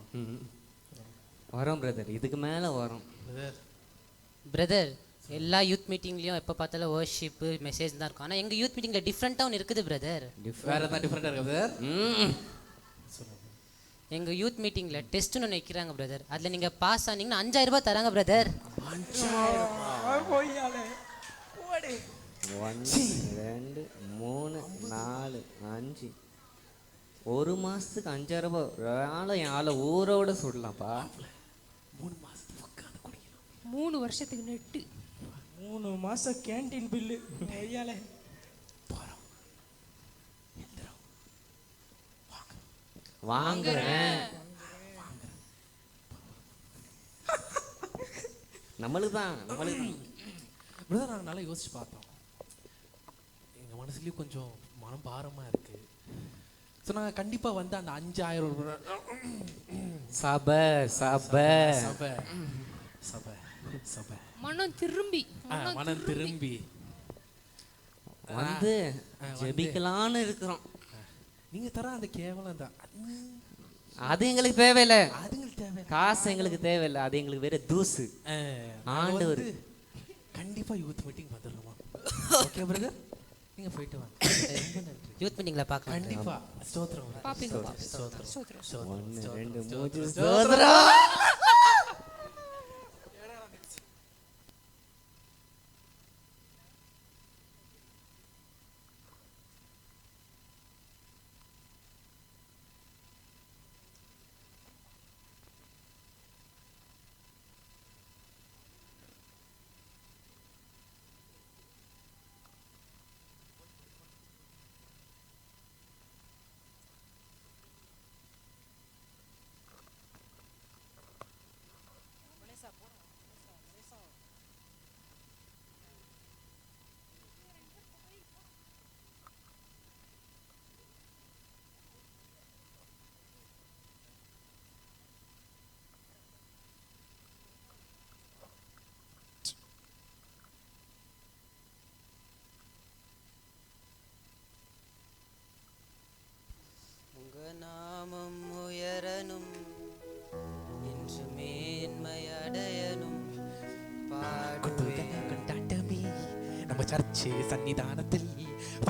வரோம் பிரதர், இதுக்கு மேலே வரோம் பிரதர். எல்லா யூத் மீட்டிங்லேயும் எப்போ பார்த்தாலும் வர்ஷிப்பு மெசேஜ் தான் இருக்கும், ஆனால் எங்கள் யூத் மீட்டிங்கில் டிஃப்ரெண்ட்டாக ஒன்று இருக்குது பிரதர். வேறு எதாவது டிஃப்ரெண்ட்டாக இருக்குது பிரதர்? எங்கள் யூத் மீட்டிங்கில் டெஸ்ட்டுன்னு ஒன்று வைக்கிறாங்க பிரதர், அதில் நீங்கள் பாஸ் ஆனீங்கன்னா 5000 ரூபாய் தராங்க பிரதர். 1 2 3 4 5 ஒரு மாதத்துக்கு 5000 ரூபாய். என் ஆளை ஊரோட சுடலாம்ப்பா. 3 வருஷத்துக்கு நெட்டு, 3 மாதம் கேன்டீன் பில்லு ஐயாலே. வாங்குறேன். நம்மளுக்கு தான் பிரதர். நாங்கள் நல்லா யோசிச்சு பார்த்தோம், எங்கள் மனசுலேயும் கொஞ்சம் மனம் பாரமாக இருக்குது. ஸோ நாங்கள் கண்டிப்பாக வந்து அந்த 5000 ரூபாய் சபை சபை சபை சபை சபை மனம் திரும்பி வந்து ஜெபிக்கலான்னு இருக்கிறோம். நீங்கள் தர அந்த கேவலம் தான், அது எங்களுக்கு தேவையில்லை. அதுங்களுக்கு தேவை, காசு எங்களுக்கு தேவையில்லை, அது எங்களுக்கு வேற தூசு. ஆண்டவர் கண்டிப்பாக யூத் மீட்டிங் வந்துடுறோமா? ஓகே பிரதர், நீங்கள் போயிட்டு வாங்க. யூத் மீட்டிங்கில் பார்க்கலாம் கண்டிப்பாக. ஸ்தோத்திரம். 1 2 3 ஸ்தோத்திரம். நாமம் உயரனும் என்று மேன்மையடையனும் கொண்டாட்டமே நம்ம சர்ச்சு சன்னிதானத்தில்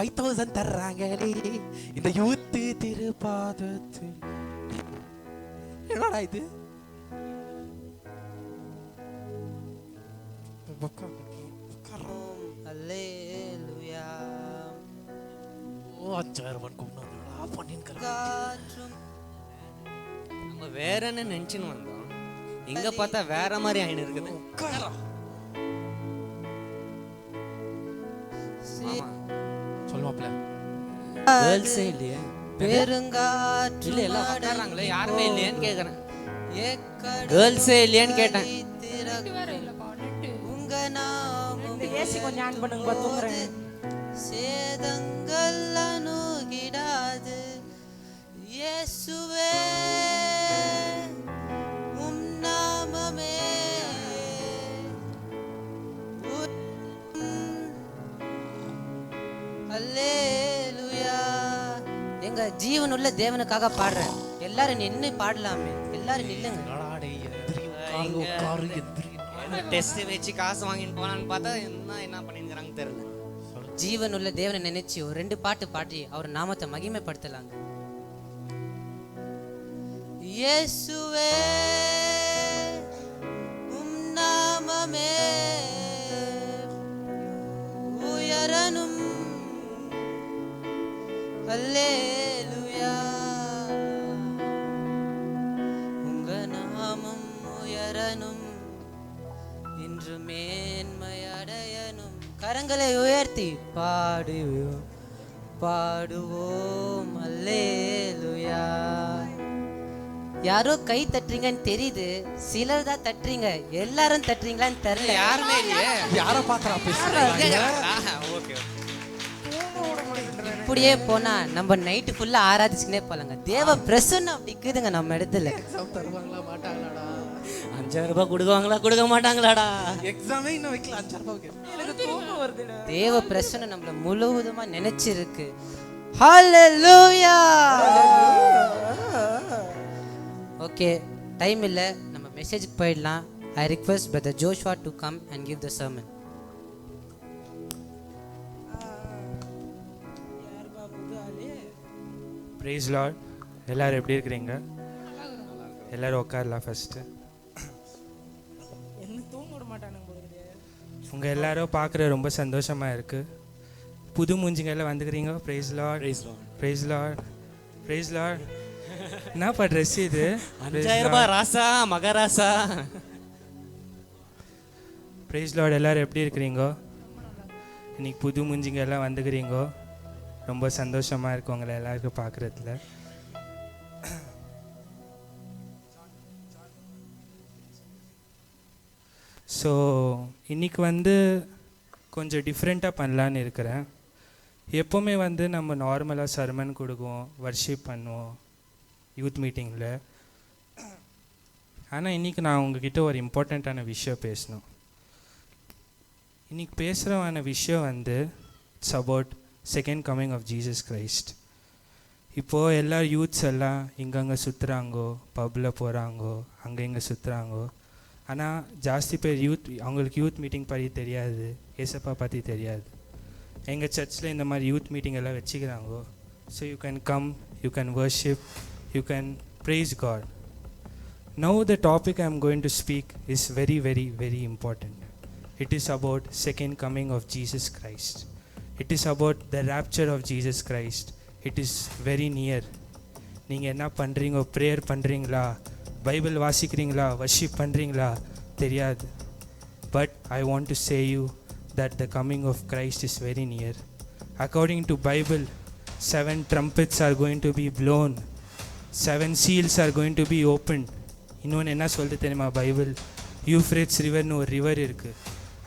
5000 தர்றாங்களே இந்த யூத்து திருப்பாதத்தில். என்னடா இது? அல்லேலூயா. ஓ 5000 கொண்டு வந்தா பண்ணிருக்கேன். நம்ம வேற என்ன நினைச்சுன்னு வந்தோம், இங்க பார்த்தா வேற மாதிரி ஆயின்னு இருக்குது. சொல்லுவாப்ல கேர்ள்ஸே இல்லையா? பெருங்காற்று இல்ல எல்லாம் உட்கார்றாங்களே, யாருமே இல்லையான்னு கேக்குறேன். கேர்ள்ஸே இல்லையான்னு கேட்டேன். உங்க நாமம் ஏசி கொஞ்சம் ஆன் பண்ணுங்க, தூங்குறேன். சேதங்கள் அணுகிடாது இயேசுவே உம் நாமமே. அல்லேலூயா. எங்க ஜீவனுள்ள தேவனுக்காக பாடுறேன். எல்லாரும் நின்று பாடலாமே, எல்லாரும் நில்லுங்க. டெஸ்ட் வச்சு காசு வாங்கிட்டு போனான்னு பார்த்தா என்ன பண்ணிருக்காங்க தெரியல. ஜீவனுள்ள தேவனை நினைச்சு ஒரு 2 பாட்டு பாடி அவர் நாமத்தை மகிமைப்படுத்தலாங்க. இயேசுவே உம் நாமமே உயரனும். அல்லேலூயா. உங்க நாமம் உயரனும் இன்று மேன்மை அடையணும். கரங்களை உயர்த்தி பாடுவோம் பாடுவோம் அல்லேலூயா. யாரோ கை தட்டுறீங்கன்னு தெரியுது, சிலர் தான் தட்டுறீங்க, எல்லாரும் தட்டுறீங்களான்னு தெரியல. யாருமே இல்லையே. யாரை பார்க்கறா ஓகே. இப்படியே போனா நம்ம நைட்டு ஃபுல்லா ஆராதிச்சுனே போலாங்க. தேவ பிரசன்னம் அப்படி இருக்குதுங்க நம்ம இடத்துல. எக்ஸாம் தருவாங்களா மாட்டாங்களாடா? 5000 ரூபாய் கொடுக்குவாங்களா கொடுக்க மாட்டாங்களாடா? எக்ஸாமே இன்னும் வைக்கல. 5000 ரூபாய் எனக்கு தூக்கம் வருதுடா. தேவ பிரசன்னம் நம்மள முழுவதுமா நினைச்சிருக்கு. ஹalleluya. ஓகே, டைம் இல்லை, நம்ம மெசேஜுக்கு போயிடலாம். I request brother Joshua to come and give the sermon. Praise Lord. எல்லோரும் எப்படி இருக்கிறீங்க? எல்லோரும் உட்காரலாம் ஃபஸ்ட்டு. உங்கள் எல்லாரும் பார்க்குற ரொம்ப சந்தோஷமாக இருக்குது. புது மூஞ்சிங்க எல்லாம் வந்துக்கிறீங்க. Praise Lord, praise Lord, praise Lord. என்னப்பா ட்ரெஸ் இது? 5000 ரூபாய் ராசா மகராசா. Price Lord. எல்லோரும் எப்படி இருக்கிறீங்க? இன்னைக்கு புது மூஞ்சிங்க எல்லாம் வந்துக்கிறீங்க. ரொம்ப சந்தோஷமாக இருக்கு உங்களை எல்லாருக்கும் பார்க்குறதுல. ஸோ இன்றைக்கி கொஞ்சம் டிஃப்ரெண்ட்டாக பண்ணலான்னு இருக்கிறேன். எப்போவுமே நம்ம நார்மலாக சர்மன் கொடுக்குவோம், வர்ஷிப் பண்ணுவோம் யூத் மீட்டிங்கில். ஆனால் இன்றைக்கி நான் உங்ககிட்ட ஒரு இம்பார்ட்டண்ட்டான விஷயம் பேசணும். இன்றைக்கி பேசுகிறவான விஷயம் it's about second coming of Jesus Christ. இப்போது எல்லா யூத்ஸ் எல்லாம் இங்கங்கே சுற்றுறாங்கோ, பப்பில் போகிறாங்கோ, அங்கே இங்கே சுற்றுறாங்கோ. ஆனால் ஜாஸ்தி பேர் அவங்களுக்கு யூத் மீட்டிங் பற்றி தெரியாது, ஏசப்பா பற்றி தெரியாது. எங்கள் சர்ச்சில் இந்த மாதிரி யூத் மீட்டிங் எல்லாம் வச்சுக்கிறாங்கோ. So you can come, you can worship, you can praise God. Now the topic I am going to speak is very, very, very important. It is about second coming of Jesus Christ. It is about the rapture of Jesus Christ. It is very near. நீங்கள் என்ன பண்ணுறீங்க? Prayer பண்ணுறீங்களா? Bible வாசிக்கிறீங்களா? Worship பண்ணுறீங்களா? தெரியாது. But I want to say you that the coming of Christ is very near. According to Bible, 7 trumpets are going to be blown. 7 seals are going to be opened. இன்னொன்று என்ன சொல்லுது தெரியுமா Bible? யூஃப்ரேட்ஸ் ரிவர்னு ஒரு river இருக்குது.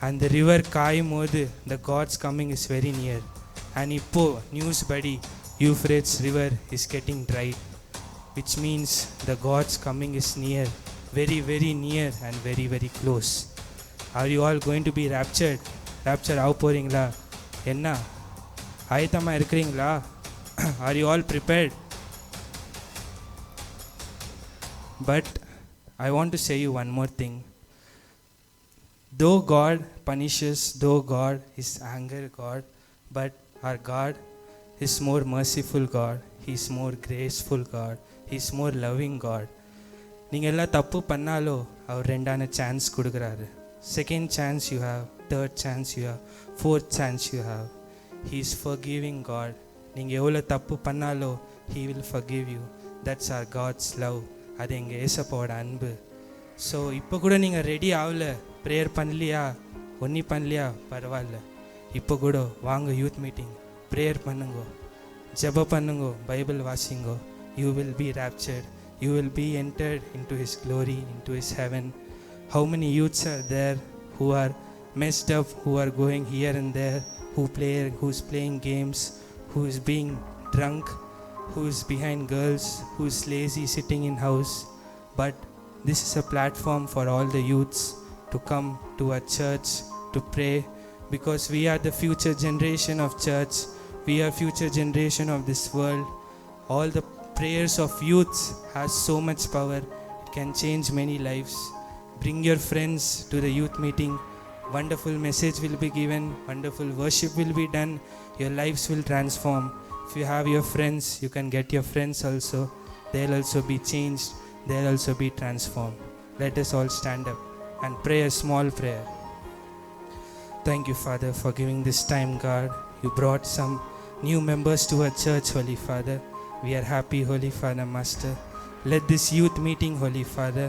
அந்த river காயும் போது the God's coming is very near. And இப்போது நியூஸ் படி Euphrates river is getting dry, which means the God's coming is near, very very near and very very close. Are you all going to be raptured? Rapture ஆக போகிறீங்களா? என்ன ஆயத்தமாக இருக்கிறீங்களா? Are you all prepared? But I want to say you one more thing. Though God punishes, though God is anger God, but our God is more merciful God. He is more graceful God. He is more loving God. நீங்கள் எல்லாம் தப்பு பண்ணாலோ அவர் 2ஆன chance கொடுக்குறாரு. Second chance you have, third chance you have, fourth chance you have. He is forgiving God. நீங்கள் எவ்வளோ தப்பு பண்ணாலோ He will forgive you. That's our God's love. அது எங்கள் ஏசப்பாவோட அன்பு. ஸோ இப்போ கூட நீங்கள் ரெடி ஆகல, ப்ரேயர் பண்ணலையா, ஒன்றும் பண்ணலையா, பரவாயில்ல. இப்போ கூட வாங்க யூத் மீட்டிங், ப்ரேயர் பண்ணுங்கோ, ஜெப பண்ணுங்கோ, பைபிள் வாசிங்கோ. You will be raptured. You will be entered into his glory, into his heaven. How many youths are there who are messed up, who are going here and there, who's playing games, who is being drunk, who is behind girls, who is lazy sitting in house. But this is a platform for all the youths to come to our church to pray, because we are the future generation of church. We are future generation of this world. All the prayers of youths has so much power. It can change many lives. Bring your friends to the youth meeting. Wonderful message will be given, wonderful worship will be done. Your lives will transform. If you have your friends, you can get your friends also. They'll also be changed. They'll also be transformed. Let us all stand up and pray a small prayer. Thank you, Father, for giving this time, God. You brought some new members to our church, Holy Father. We are happy, Holy Father, Master. Let this youth meeting, Holy Father,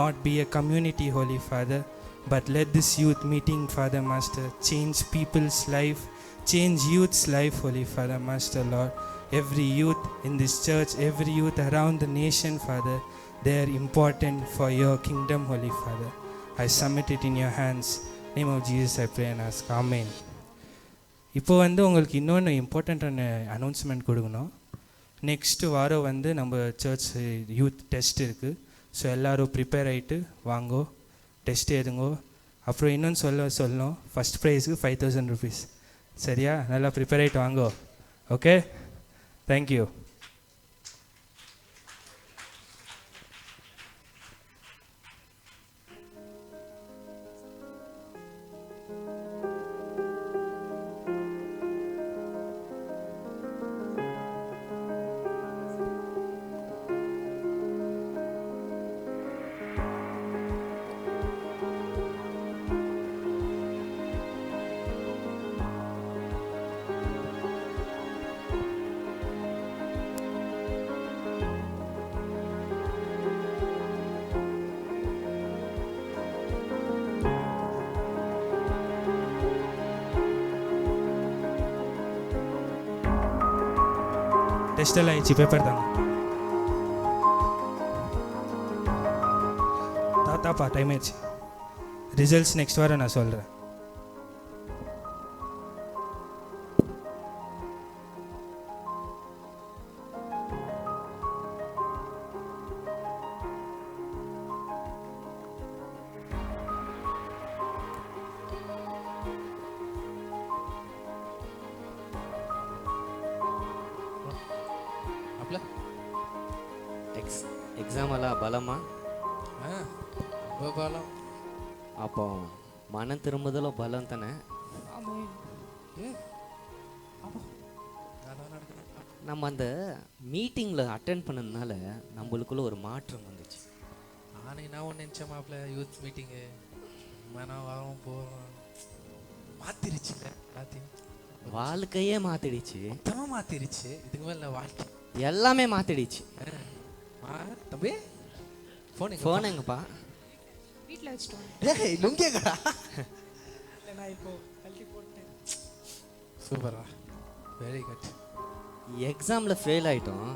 not be a community, Holy Father, But let this youth meeting, Father Master, change people's life, change youth's life, Holy Father Master, Lord. Every youth in this church, every youth around the nation, Father, they are important for your kingdom, Holy Father. I submit it in your hands. Name of Jesus I pray and ask. Amen. இப்போ உங்களுக்கு இன்னொன்று இம்பார்ட்டண்ட்டான announcement கொடுக்கணும். Next வாரம் நம்ம search youth test இருக்குது. So எல்லோரும் prepare ஆகிட்டு வாங்கோ, டெஸ்ட் எழுதுங்கோ. அப்புறம் இன்னொன்று சொல்லணும், ஃபஸ்ட் ப்ரைஸுக்கு 5000 rupees. சரியா? நல்லா ப்ரிப்பேர் ஆகிட்டு வாங்கோ. Okay, thank you. டெஸ்ட் எல்லாம் ஆயிடுச்சு, பேப்பர் தாங்க. தாத்தாப்பா டைம் ஆயிடுச்சு. ரிசல்ட்ஸ் நெக்ஸ்ட் வாரம் நான் சொல்கிறேன். எக்ஸாம் எல்லாம் பலமா? பலம். அப்போ மன திரும்புதலும் பலம் தானே? நம்ம அந்த மீட்டிங்கில் அட்டென்ட் பண்ணதுனால நம்மளுக்குள்ள ஒரு மாற்றம் வந்துச்சு. நானே நான் ஒன்று நினச்சேன் மாப்பிள்ள, யூத் மீட்டிங்கு மனம் வரோம் போகிறோம் மாற்றிருச்சு எல்லாத்தையும். வாழ்க்கையே மாற்றிடுச்சு, மொத்தமாக மாற்றிடுச்சு. இதுக்கு மேலே வாழ்க்கை எல்லாமே மாற்றிடுச்சு. தம்பி ஃபோன் எங்கப்பா? வீட்டில் வச்சுட்டோம். ஏய் லுங்கேங்கடா. நான் இப்போ கழட்டி போட்டேன். சூப்பரா, வெரி குட். எக்ஸாமில் ஃபெயில் ஆகிட்டோம்,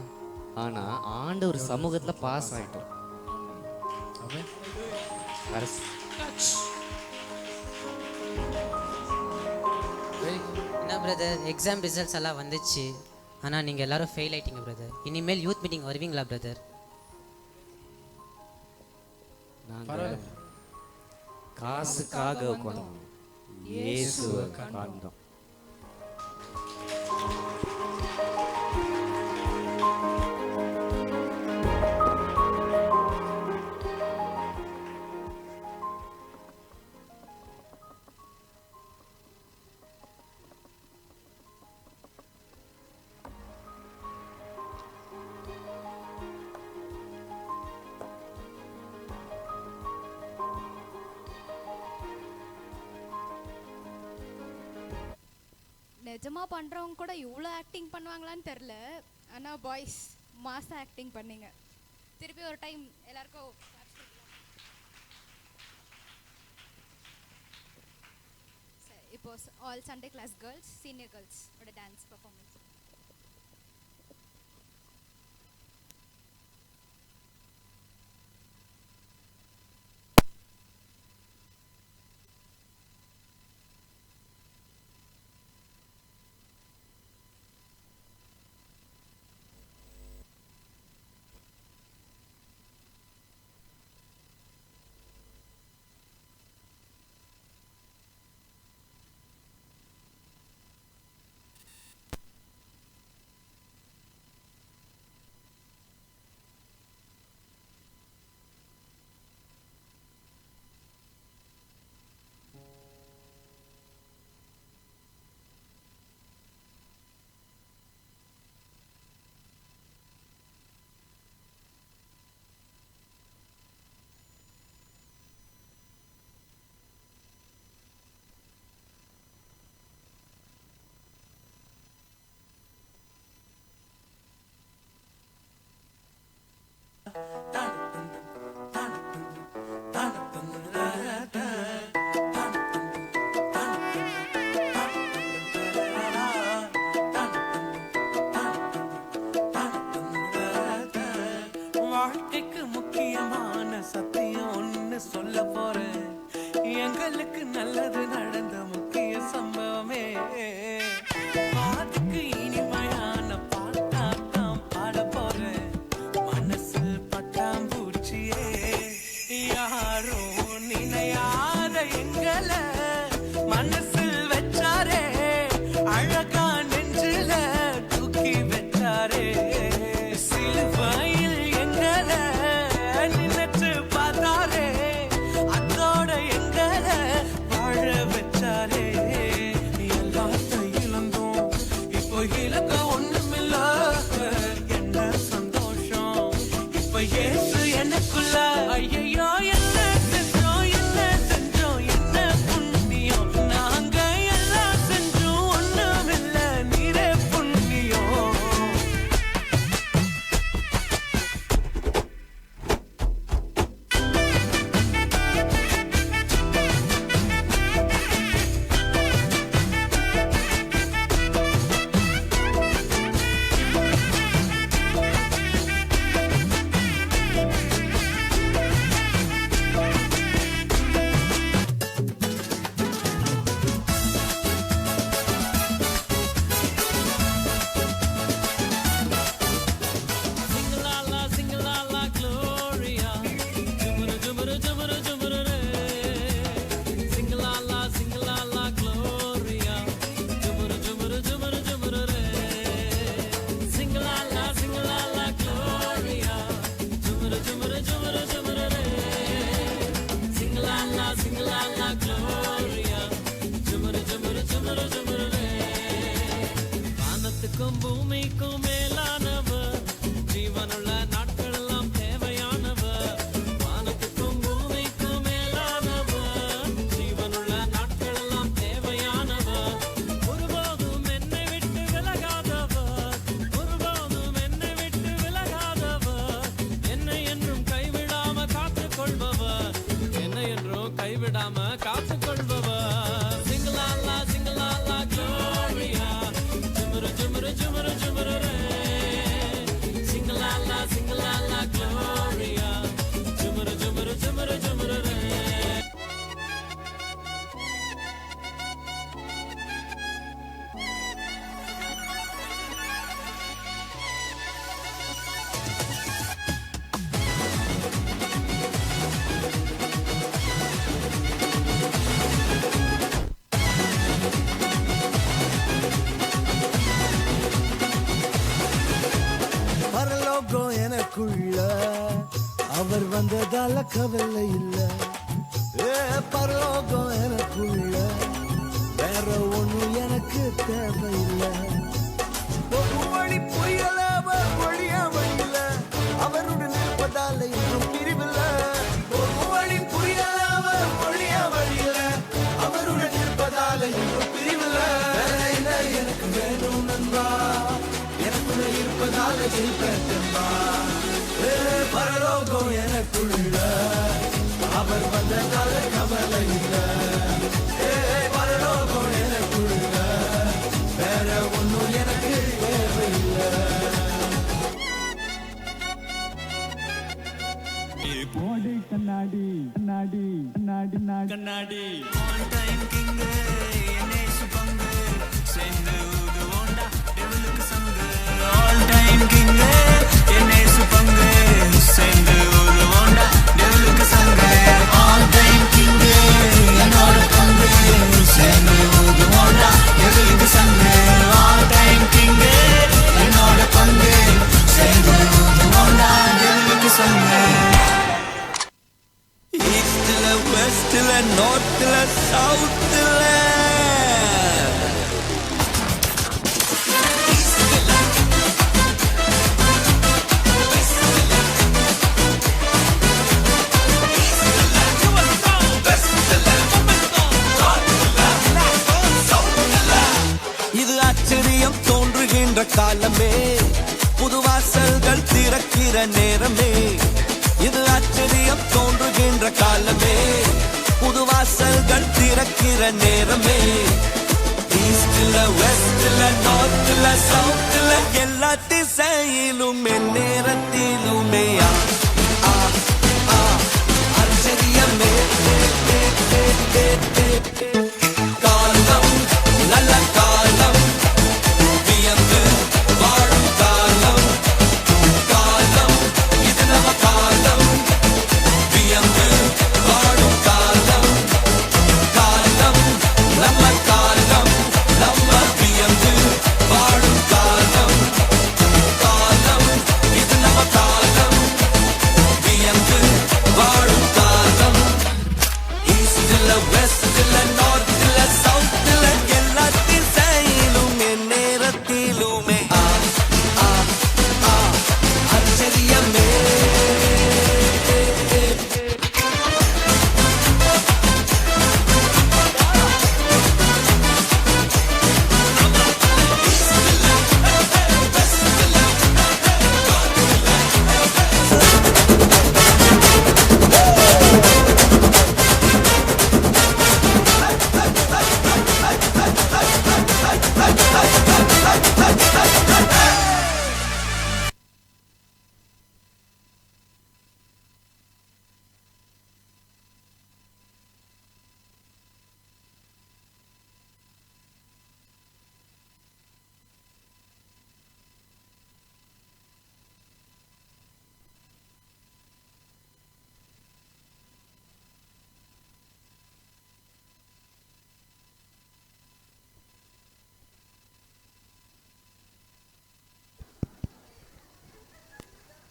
ஆனால் ஆண்டவர் சமூகத்தில் பாஸ் ஆகிட்டோம். என்ன பிரதர், எக்ஸாம் ரிசல்ட்ஸ் எல்லாம் வந்துச்சு, ஆனால் நீங்கள் எல்லாரும் ஃபெயில் ஆகிட்டீங்க பிரதர். இனிமேல் யூத் மீட்டிங் வருவீங்களா பிரதர்? நாங்கள் காசுக்காக கொண்டோம், இயேசுவை காண்றோம். நிஜமாக பண்ணுறவங்க கூட இவ்வளோ ஆக்டிங் பண்ணுவாங்களான்னு தெரில. ஆனால் பாய்ஸ் மாஸாக ஆக்டிங் பண்ணீங்க. திருப்பி ஒரு டைம் எல்லாருக்கும் இப்போ all Sunday class girls, senior girls ஓட டான்ஸ் பர்ஃபார்மன்ஸ். காதலுக்கு நல்லது நடந்த முக்கிய சம்பவமே அதுக்கு இனிமையான பாட்டாத்தான் பாட போறேன் மனசு பட்டாம்பூச்சியே யாரும் நினையாத எங்களை மனசில் வச்சாரே அழகா நெஞ்சில தூக்கி வச்சாரே சிலுவையில் எங்களை நினைச்சு பார்த்தாரே அதோட எங்களை வாழ வச்சாரே எல்லாத்தையும் இழந்தோம் இப்போ இழக்க ஒண்ணுமில்ல என்ன சந்தோஷம் இப்ப ஏசு எனக்குள்ள ஐயோ என்ன செஞ்சோம் என்ன செஞ்சோம் என்ன புண்ணியம் நாங்க எல்லாம் செஞ்சோம் ஒண்ணுமில்ல நீரே புண்ணியம் Sing-a-la-la, Gloria. Jumara-jumara-jumara-jumara-re. Sing-a-la-la, Gloria. Jumara-jumara-jumara-jumara-re. Sing-a-la-la, Gloria. Jumara-jumara-jumara-jumara-re. Sing-a-la-la, Gloria. Jumara-jumara-jumara-jumara-re. வானத்துக்கும் பூமிக்கும் மேலானவர் ஜீவனுள்ள நாட்கள் எல்லாம் தேவையானவர் வானத்துக்கும் பூமிக்கும் மேலானவர் ஜீவனுள்ள நாட்கள் எல்லாம் தேவையானவர் ஒருபோதும் என்னை விட்டு விலகாதவர் ஒருபோதும் என்னை விட்டு விலகாதவர் என்னை என்றும் கைவிடாம காத்துக் கொள்பவர் என்னை என்றும் கைவிடாம காத்துக் கொள்பவர் சிங்கலாலா சிங்கலாலா க்ளோரியா ஜுமரு ஜுமரு ஜுமரு ஜுமரு ரே சிங்கலாலா சிங்கலாலா க்ளோரியா ஜுமரு ஜுமரு ஜுமரு ஜுமரு ரே பரலோகம் எனக்குள்ள அவர் வந்ததால கவலை இல்ல பரலோகம் எனக்குள்ள வேற ஒண்ணும் எனக்கு தேவையில்லை ஒரு வழி புயல அவர் ஒழியாமையில அவருடன் இருப்பதால இன்னும் பிரிவில்ல ஒரு வழி புயல அவர் ஒழியாமையில அவருடன் இருப்பதால இன்னும் பிரிவில்ல எனக்கு வேணும் நண்பா எனக்குள்ள இருப்பதால ஜெயிப்பா பரலோகம் எனக்குள்ள அவர் வந்ததால கவலை இல்ல பரலோகம் எனக்குள்ள வேற ஒண்ணும் எனக்கு தேவையில்லை போடு கண்ணாடி கண்ணாடி கண்ணாடி கண்ணாடி ஆல் டைம் கிங் என்னேசு பங்கு செந்து ஊதுவோண்டா டெவிலுக்கு சங்கு ஆல் டைம் கிங் என்னேசு பங்கு செந்து ஊதுவோண்டா டெவிலுக்கு சங்கு ஆல் டைம் கிங் என்னோட பங்கு செந்து ஊதுவோண்டா டெவிலுக்கு சங்கு ஆல் டைம் கிங் என்னோட பங்கு செந்து ஊதுவோண்டா டெவிலுக்கு சங்கு ஈஸ்ட்ல வெஸ்ட்ல நார்த்ல சவுத்ல இது ஆச்சரியம் தோன்றுகின்ற காலமே புது வாசல்கள் திறக்கிற நேரமே இது ஆச்சரியம் தோன்றுகின்ற காலமே புது வாசல்கள் திறக்கிற நேரமே ஈஸ்ட்ல வெஸ்ட்ல நார்த்ல சவுத்ல எல்லா திசையிலும் நேரத்திலுமே ஆச்சரியமே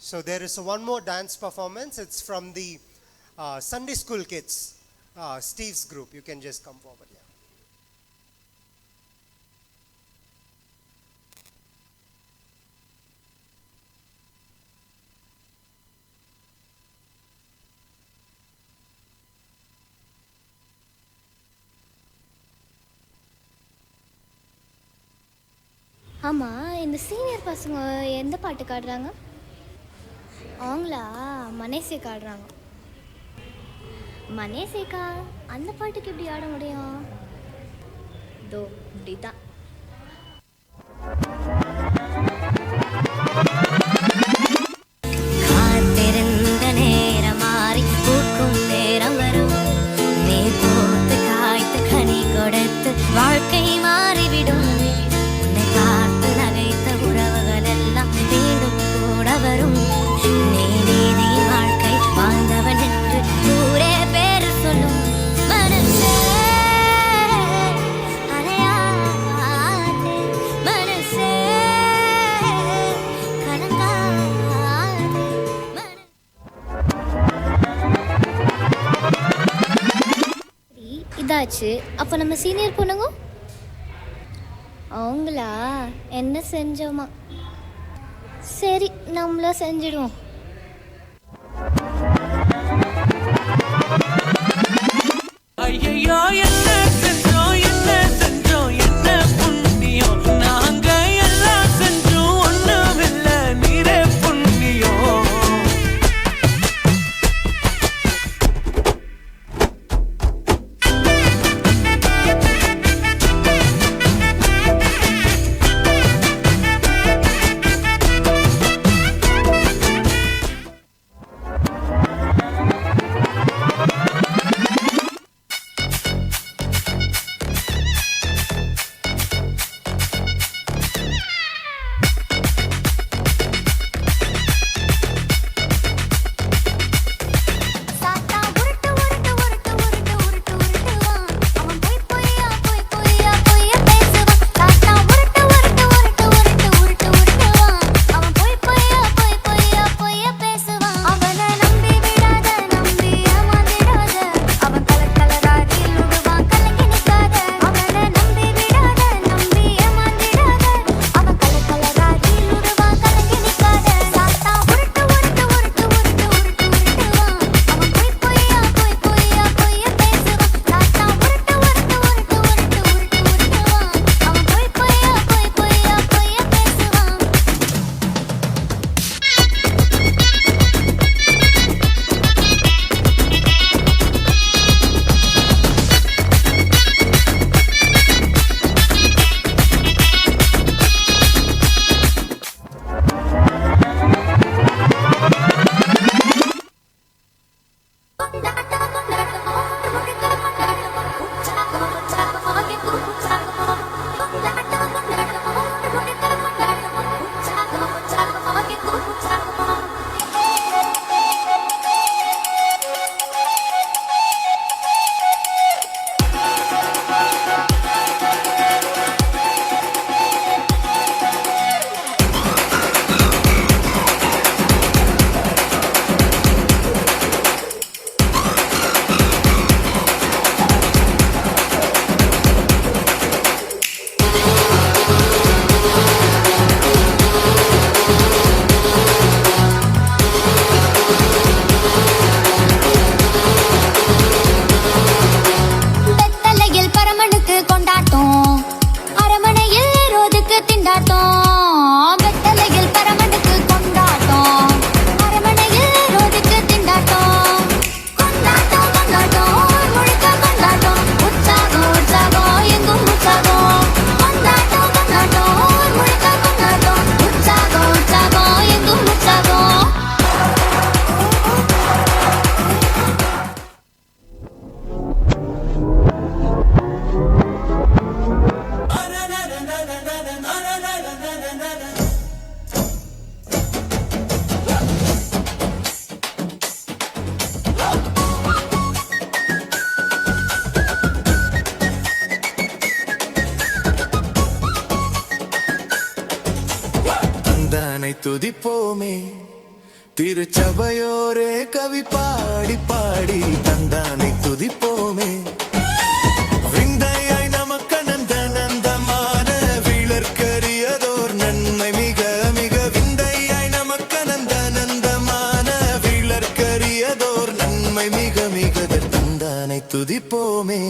So there is one more dance performance. It's from the Sunday school kids, Steve's group. You can just come forward. Yeah. ஆமாம், இந்த சீனியர் பசங்க எந்த பாட்டு காடுறாங்க? அவங்களா மனேசேக்கா ஆடுறாங்க. மனேசேக்கா அந்த பாட்டுக்கு எப்படி ஆட முடியும்? தோ இப்படி தான். காத்திருந்த நேரம் மாறி பூக்கும் நேரம் வரும். நீர் பூத்து காய்த்து கனி கொடுத்து வாழ்க்கை மாறிவிடும். உன்னை பார்த்து நகைத்த உறவுகள் எல்லாம் மீண்டும் கூட வரும். நீ நீதி வாழ்க்கை வாழ்ந்தவன் என்று ஊரே பேரு சொல்லும். மனசே அலையாதே, மனசே கலங்காதே. இதாச்சு. அப்போ நம்ம சீனியர் பொண்ணுங்க அவங்களா என்ன செஞ்சோமா? சரி, நம்மளும் செஞ்சிடுவோம். ஐயையோ என்ன செஞ்சோம் என்ன செஞ்சோம் என்ன புண்ணியம், நாங்க எல்லாம் செஞ்சோம் ஒண்ணுமில்ல நீரே புண்ணியம். துதிப்போமே திருச்சபையோரே கவி பாடி பாடி தந்தானை துதிப்போமே. விந்தையாய் நமக்கு நந்தனந்தமான விளர்க்கரியதோர் நன்மை மிக மிக. விந்தையாய் நமக்கு நந்தனந்தமான விளர்க்கரியதோர் நன்மை மிக மிக. தந்தானை துதிப்போமே.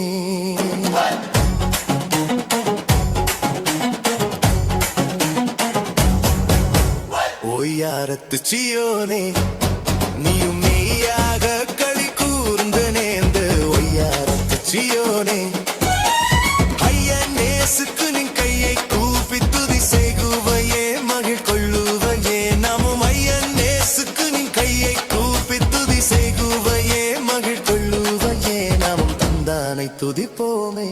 ஒய்யாரத்து சியோனே நீயும் மெய்யாக களி கூர்ந்து நேர்ந்து. ஒய்யாரத்து சியோனே ஐயன் நேசுக்கு நின் கையை கூப்பி துதி செய்குவையே மகிழ் கொள்ளுவையே. நாமும் ஐயன் நேசுக்கு நின் கையை கூப்பி துதி செய்குவையே மகிழ் கொள்ளுவையே. நாமும் தந்தானை துதிப்போமே.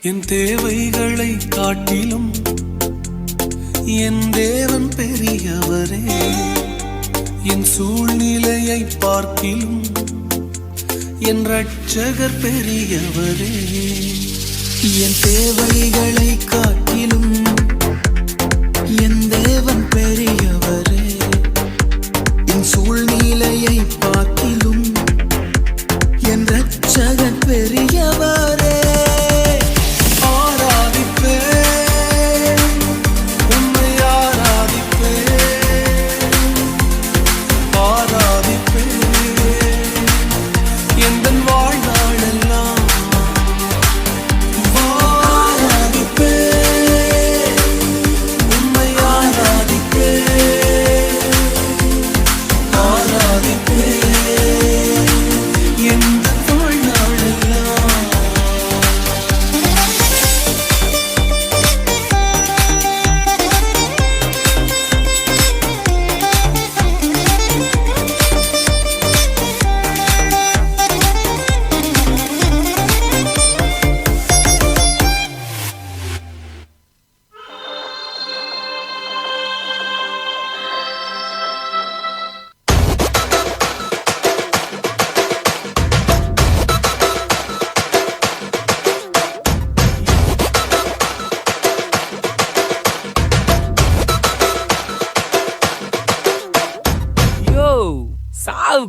என் தேவைகளை காட்டிலும் என் தேவன் பெரியவரே. என் சூழ்நிலையை பார்க்கிலும் என் ரட்சகர் பெரியவரே. என் தேவைகளை காட்டிலும் என் தேவன் பெரியவரே. என் சூழ்நிலையை பார்க்கிலும் என் ரட்சகர் பெரியவரே.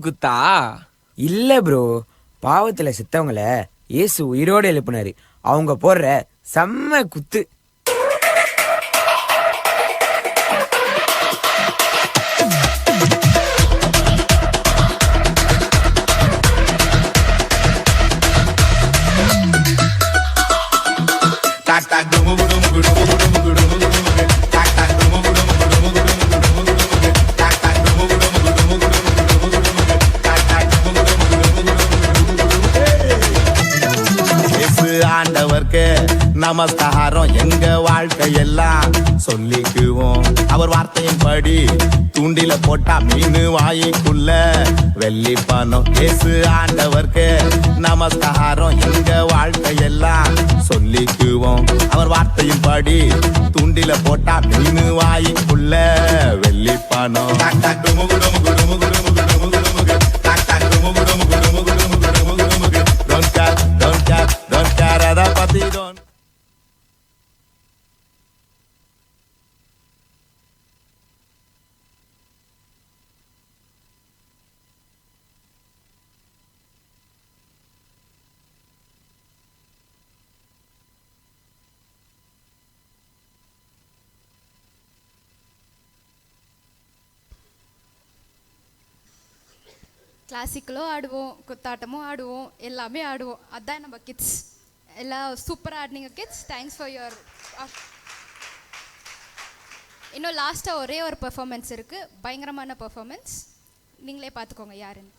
குத்தா இல்ல ப்ரோ, பாவத்துல செத்தவங்கள இயேசு உயிரோடு எழுப்பினாரு. அவங்க போடுற செம்ம குத்து. ஆண்டவர்க்கு நமஸ்காரம் எங்க வாழ்க்கையெல்லாம் சொல்லிக்குவோம். அவர் வார்த்தையின்படி தூண்டில போட்டா மீன் வாய்க்குள்ள வெள்ளி பணம். இயேசு ஆண்டவர்க்கு நமஸ்காரம் எங்க வாழ்க்கையெல்லாம் சொல்லிக்குவோம். அவர் வார்த்தையின்படி தூண்டில போட்டா மீன் வாய்க்குள்ள வெள்ளி பணம். Don't care that party don't. கிளாசிக்கலும் ஆடுவோம், குத்தாட்டமும் ஆடுவோம், எல்லாமே ஆடுவோம். அதுதான் நம்ம கிட்ஸ். எல்லாம் சூப்பராக ஆடினீங்க கிட்ஸ். Thanks for your. இன்னும் லாஸ்ட்டாக ஒரே ஒரு பெர்ஃபார்மன்ஸ் இருக்குது, பயங்கரமான பெர்ஃபார்மன்ஸ். நீங்களே பார்த்துக்கோங்க யாருன்னு.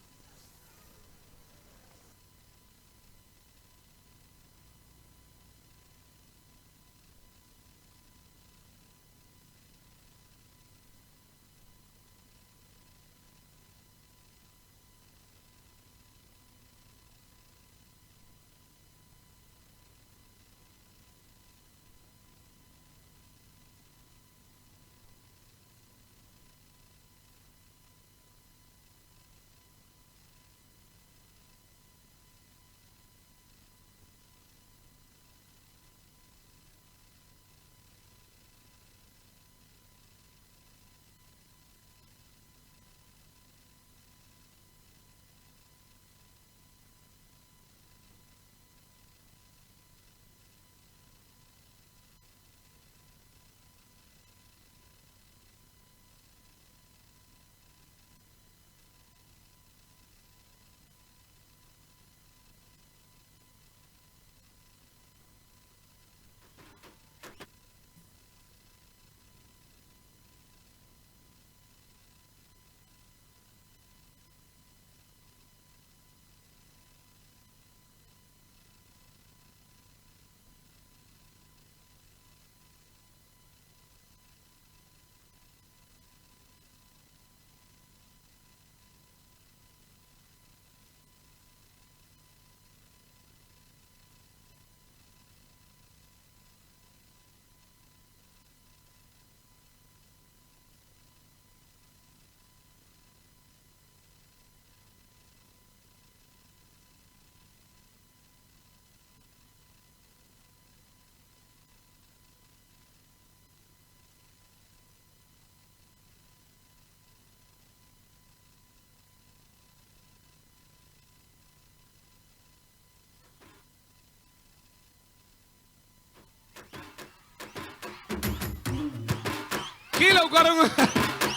கீழே உட்காரவங்க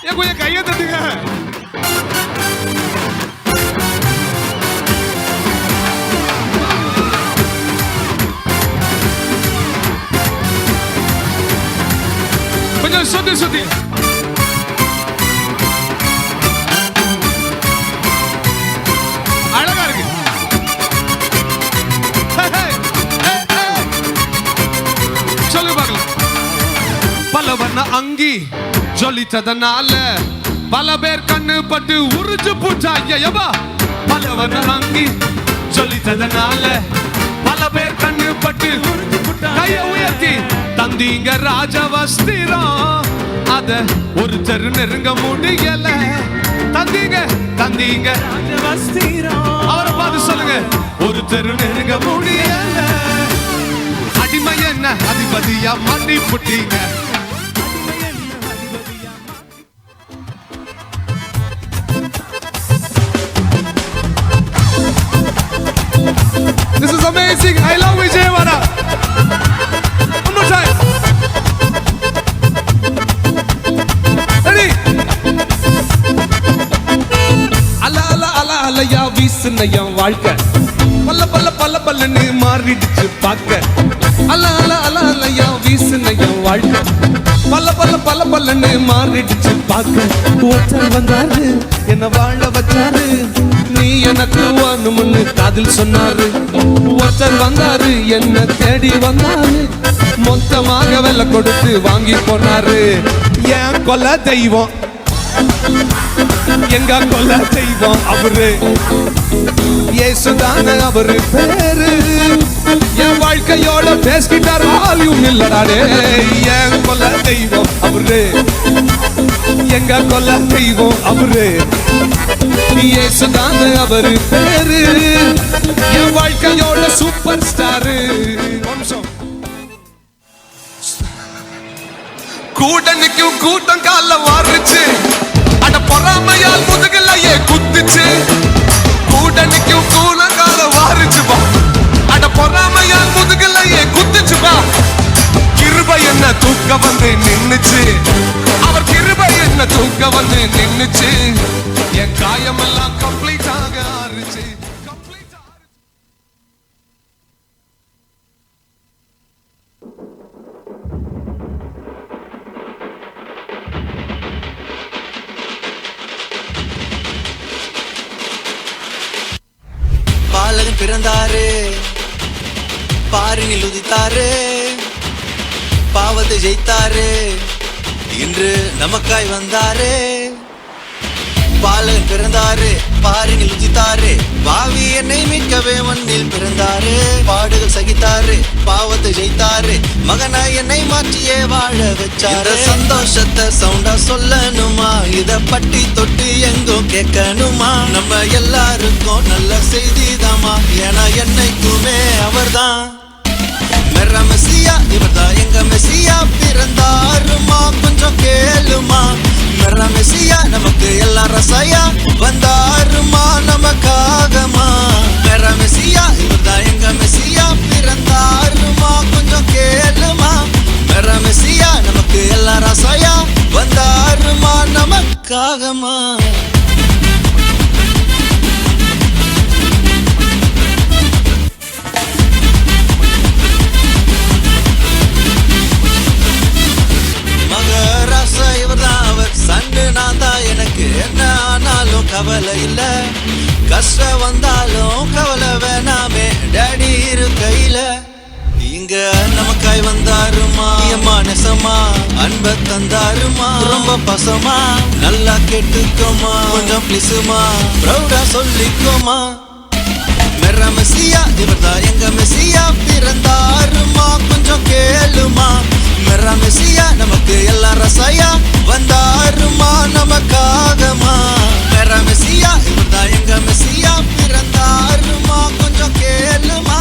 ஏன் கொஞ்சம் கையை தட்டுங்க. கொஞ்சம் சுத்தி சுத்தி அழகா இருக்கு. சொல்லுங்க பார்க்கலாம். பலவண்ண அங்கி ஜொலித்ததனால பல பேர் கண்ணு பட்டு உறிஞ்சு பூச்சாயபா. பலவண்ண அங்கி ஜொலித்ததனால பல பேர் கண்ணு பட்டு கைய உயர்த்தி தந்தீங்க ராஜவஸ்திரம். அத ஒருத்தர் நெருங்க முடியல. தந்தீங்க தந்தீங்க ராஜவஸ்திரம். அவரை பார்த்து சொல்லுங்க, ஒருத்தர் நெருங்க முடியல. அடிமை என்ன அதிபதியா மாட்டி புட்டீங்க. This is amazing. I love Vijayawada. One more time. Ready? Ala ala ala ala ya வீசுன என் வாழ்க்கை பல்ல பல்ல பல்ல பல்லன்னு மாறிடுச்சு பாக்க. அல அல அல அல யா வீசுன என் வாழ்க்கை பல்ல பல்ல பல்ல பல்லன்னு மாறிடுச்சு பாக்க. ஒருத்தர் வந்தாரு என்ன வாழ வச்சாரு. நீ எனக்கு வேணும்னு காதில் சொன்னாரு. ஒருத்தர் வந்தாரு என்ன தேடி வந்தாரு. மொத்தமாக வெள்ள கொடுத்து வாங்கி போனாரு. என் கொல்ல தெய்வம் எங்க கொல்ல தெய்வம் அவரு. இயேசுதான அவரு பேரு. என் வாழ்க்கையோட பேசிட்டார் வால்யூம் இல்லடாடே. என் கொல்ல தெய்வம் அவரு. எங்க கொல்ல தெய்வம் அவரு. இயேசுதான அவரு பேரு. என் வாழ்க்கையோட சூப்பர் ஸ்டாரு. கூட்டணிக்கும் கூட்டம் கால மாறுச்சு. அட பொறாமையால் முதுகலையே குத்துச்சு. கூட்டணிக்கும் கூலம் கால மாறுச்சுப்பா. அட பொறாமையால் முதுகலையே குத்துச்சுப்பா. கிருபை என்ன தூக்க வந்து நின்னுச்சு. அவர் கிருபை என்ன தூக்க வந்து நின்னுச்சு. என் காயமெல்லாம் கம்ப்ளீட்டாக ஆறுச்சு. பாலகன் பிறந்தாரு, பாரினில் உதித்தாரு, பாவத்தை ஜெயித்தாரு, இன்று நமக்காய் வந்தாரு. பாலகன் பிறந்தாரு, பாரினில் உதித்தாரு, பாவி என்னை மீட்கவே மண்ணில் பிறந்தாரு. பாடுகள் சகித்தாரு, பாவத்தை ஜெயித்தாரு, மகனாய் என்னை மாற்றியே வாழ வச்சாரு. சந்தோஷத்தை சவுண்டா சொல்லணுமா, இத பட்டி தொட்டு எங்கோ கேட்கணுமா. நம்ம எல்லாருக்கும் நல்ல செய்திதாமா, ஏன்னா என்னைக்குமே அவர்தான் மெர்ரா மெசியா. இவர்தான் எங்க மெசியா. பிறந்தாருமா கொஞ்சம் கேளுமா. மெர்ரா மெசியா நமக்கு எல்லாம் ரசையா வந்தாருமா நமக்காகமா. மெர்ரா மெசியா இவர்தான் எங்க மெசியா. பிறந்தாருமா கொஞ்சம் கேளுமா. மெர்ரா மெசியா நமக்கு எல்லாம் ரசையா வந்தாருமா நமக்காகமா. மகராசா இவர்தான் அவர். சண்டு நான் தான் எனக்கு என்ன ஆனாலும் கவலை இல்ல. கஷ்டம் வந்தாலும் கவலை வேணாமே, டேடி இரு கையில. இங்க நமக்காய் வந்தாருமா, அம்மா நெசமா அன்ப தந்தாருமா. ரொம்ப பசமா நல்லா கேட்டுக்கோமா, கொஞ்சம் பிளிசுமா ப்ரௌடா சொல்லிக்கோமா. மெர்ரா மெசியா இவர்தான் எங்க மெசியா. பிறந்தாருமா கொஞ்சம் கேளுமா. மெர்ரா மெசியா நமக்கு எல்லாம் ரசையா வந்தாருமா நமக்காகமா. மெர்ரா மெசியா இவர்தான் எங்க மெசியா. பிறந்தாருமா கொஞ்சம் கேளுமா.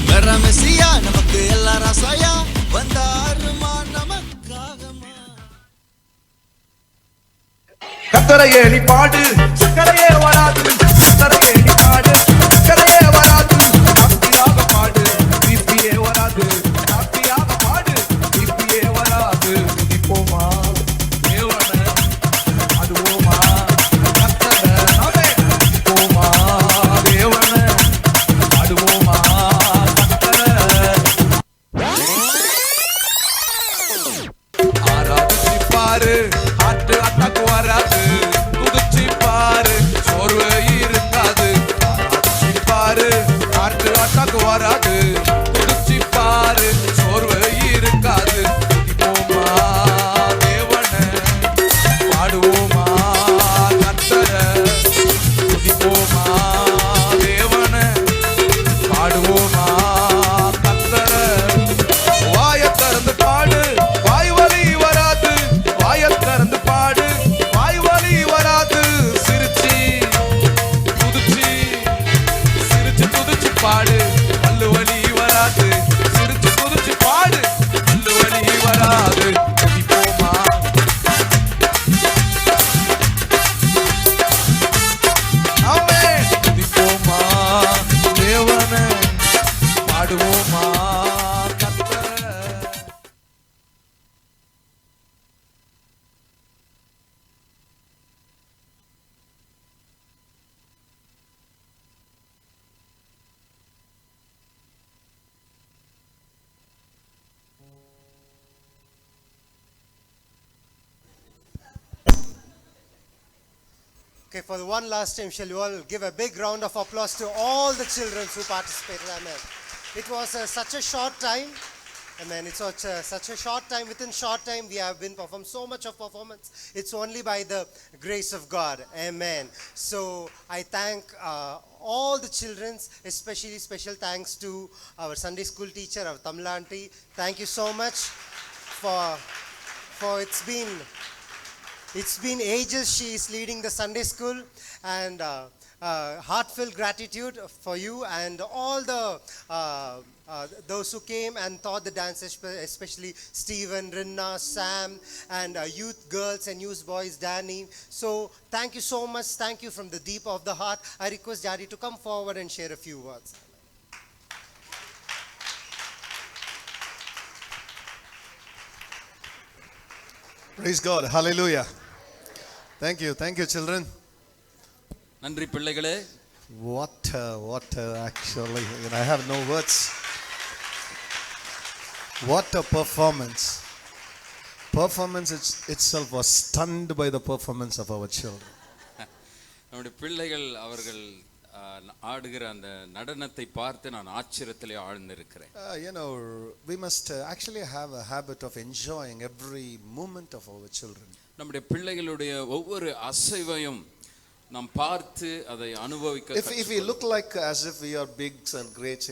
மெர்ரா மெசியா நமக்கு எல்லாம் ரசையா வந்தாருமா நமக்காகமா. கத்தரையே நீ பாடு, சக்கரையே வராது. கத்தரையே நீ பாடு, சக்கரையே வராது. ஹாப்பியாக பாடு, பிபியே வராது. ஹாப்பியாக பாடு, பிபியே வராது. குதிப்போமா ஆராதிச்சு பாரு ஹார்ட் அட்டாக் வராது குதிச்சு பாரு சோர்வு இருக்காது ஆராதிச்சு பாரு ஹார்ட் அட்டாக் வராது குதிச்சு பாரு சோர்வு இருக்காது துதிப்போமா தேவனை பாடுவோமா கர்த்தரை துதிப்போமா தேவனை பாடுவோமா கர்த்தரை வாயை திறந்து பாடு வாய் வலி வராது வாயை திறந்து பாடு வாய் வலி வராது சிரிச்சு துதிச்சு பாடு பல்லு வலி வராது சிரிச்சு துதிச்சு பாடு பல்லு வலி வராது துதிப்போமா ஆமென் துதிப்போமா தேவனை பாடுவோமா கர்த்தரை Okay, for the one last time, shall you all give a big round of applause to all the children who participated. Amen. It was such a short time. Amen. It's such a short time. Within short time, we have been performed so much of performance. It's only by the grace of God. Amen. So I thank all the children, especially special thanks to our Sunday school teacher, our Tamil auntie. Thank you so much for it's been ages she is leading the Sunday school, and heartfelt gratitude for you and all the those who came and taught the dance, especially Stephen, Rinna, Sam, and youth girls and youth boys, Danny. So thank you so much. Thank you from the deep of the heart. I request Daddy to come forward and share a few words. Praise God. Hallelujah. Thank you, children. நன்றி பிள்ளைகளே. What actually, I have no words. What a performance. Performance itself was stunned by the performance of our children. நம்முடைய பிள்ளைகள் அவர்கள் ஆடுகிற அந்த நடனத்தை பார்த்து நான் ஆச்சரியத்திலே ஆழ்ந்திருக்கிறேன். We must actually have a habit of enjoying every moment of our children. நம்முடைய பிள்ளைகளுடைய ஒவ்வொரு அசைவையும் நாம் பார்த்து அதை அனுபவிக்க. If we look like as if we are bigs and greats,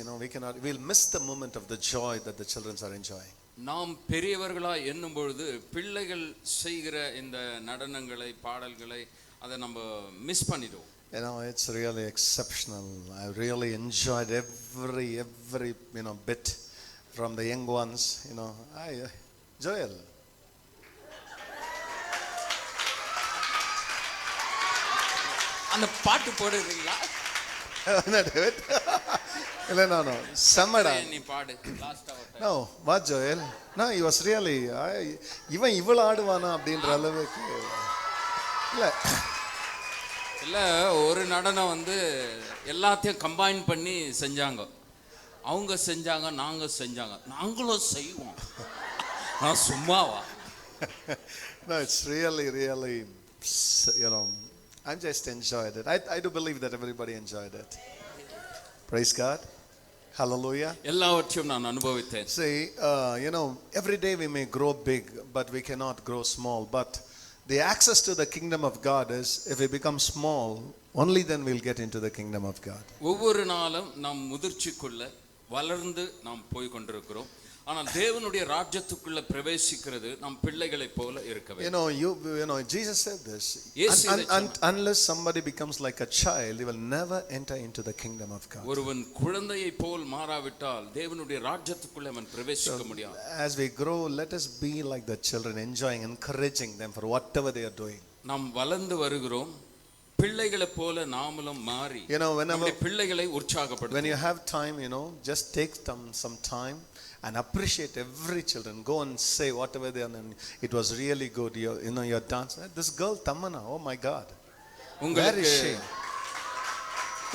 we'll miss the moment of the joy that the children are enjoying. நாம் பெரியவர்களாய் எண்ணும் பொழுது பிள்ளைகள் செய்கிற இந்த நடனங்களை பாடல்களை அதை நம்ம மிஸ் பண்ணிடுவோம். It's really exceptional. I really enjoyed every bit from the young ones. Joel. அந்த பாட்டு போடுறீங்களா? No. Samada. நீ பாடு லாஸ்ட் அவர். No, what Joel? No, he was really இவன் இவ்வளவு ஆடுவானா அப்படின்ற அளவுக்கு இல்ல ஒரு நடனம் வந்து எல்லாத்தையும் கம்பைன் பண்ணி செஞ்சாங்க. அவங்க செஞ்சாங்க, நாங்க செஞ்சாங்க, நாங்களும் செய்வோம். நான் சும்மாவா? No, it's really I just enjoyed it. I do believe that everybody enjoyed it. Praise God. Hallelujah. எல்லாவற்றையும் நான் அனுபவித்தேன். See, every day we may grow big, but we cannot grow small. But the access to the kingdom of God is, if we become small, only then we'll get into the kingdom of God. ஒவ்வொரு நாளும் நாம் முதிர்ச்சிக்குள்ள வளர்ந்து நாம் போய் கொண்டிருக்கிறோம். ஆனால் தேவனுடைய ராஜ்யத்துக்குள்ள பிரவேசிக்கிறது நாம் பிள்ளைகளைப் போல இருக்க வேண்டும். Jesus said this. Unless somebody becomes like a child, he will never enter into the kingdom of God. ஒருவன் குழந்தையைப் போல் மாறாவிட்டால் தேவனுடைய ராஜ்யத்துக்குள்ள அவன் பிரவேசிக்க முடியாது. As we grow, let us be like the children, enjoying, encouraging them for whatever they are doing. நாம் வளர்ந்து வருகிறோம். பிள்ளைகளைப் போல நாமளும் மாறி நம்முடைய பிள்ளைகளை உற்சாகப்படுத்துவோம். When you have time, just take some time and appreciate every children. Go and say whatever they are. It was really good. Your dance. This girl Tamanna, oh my God. Where is she?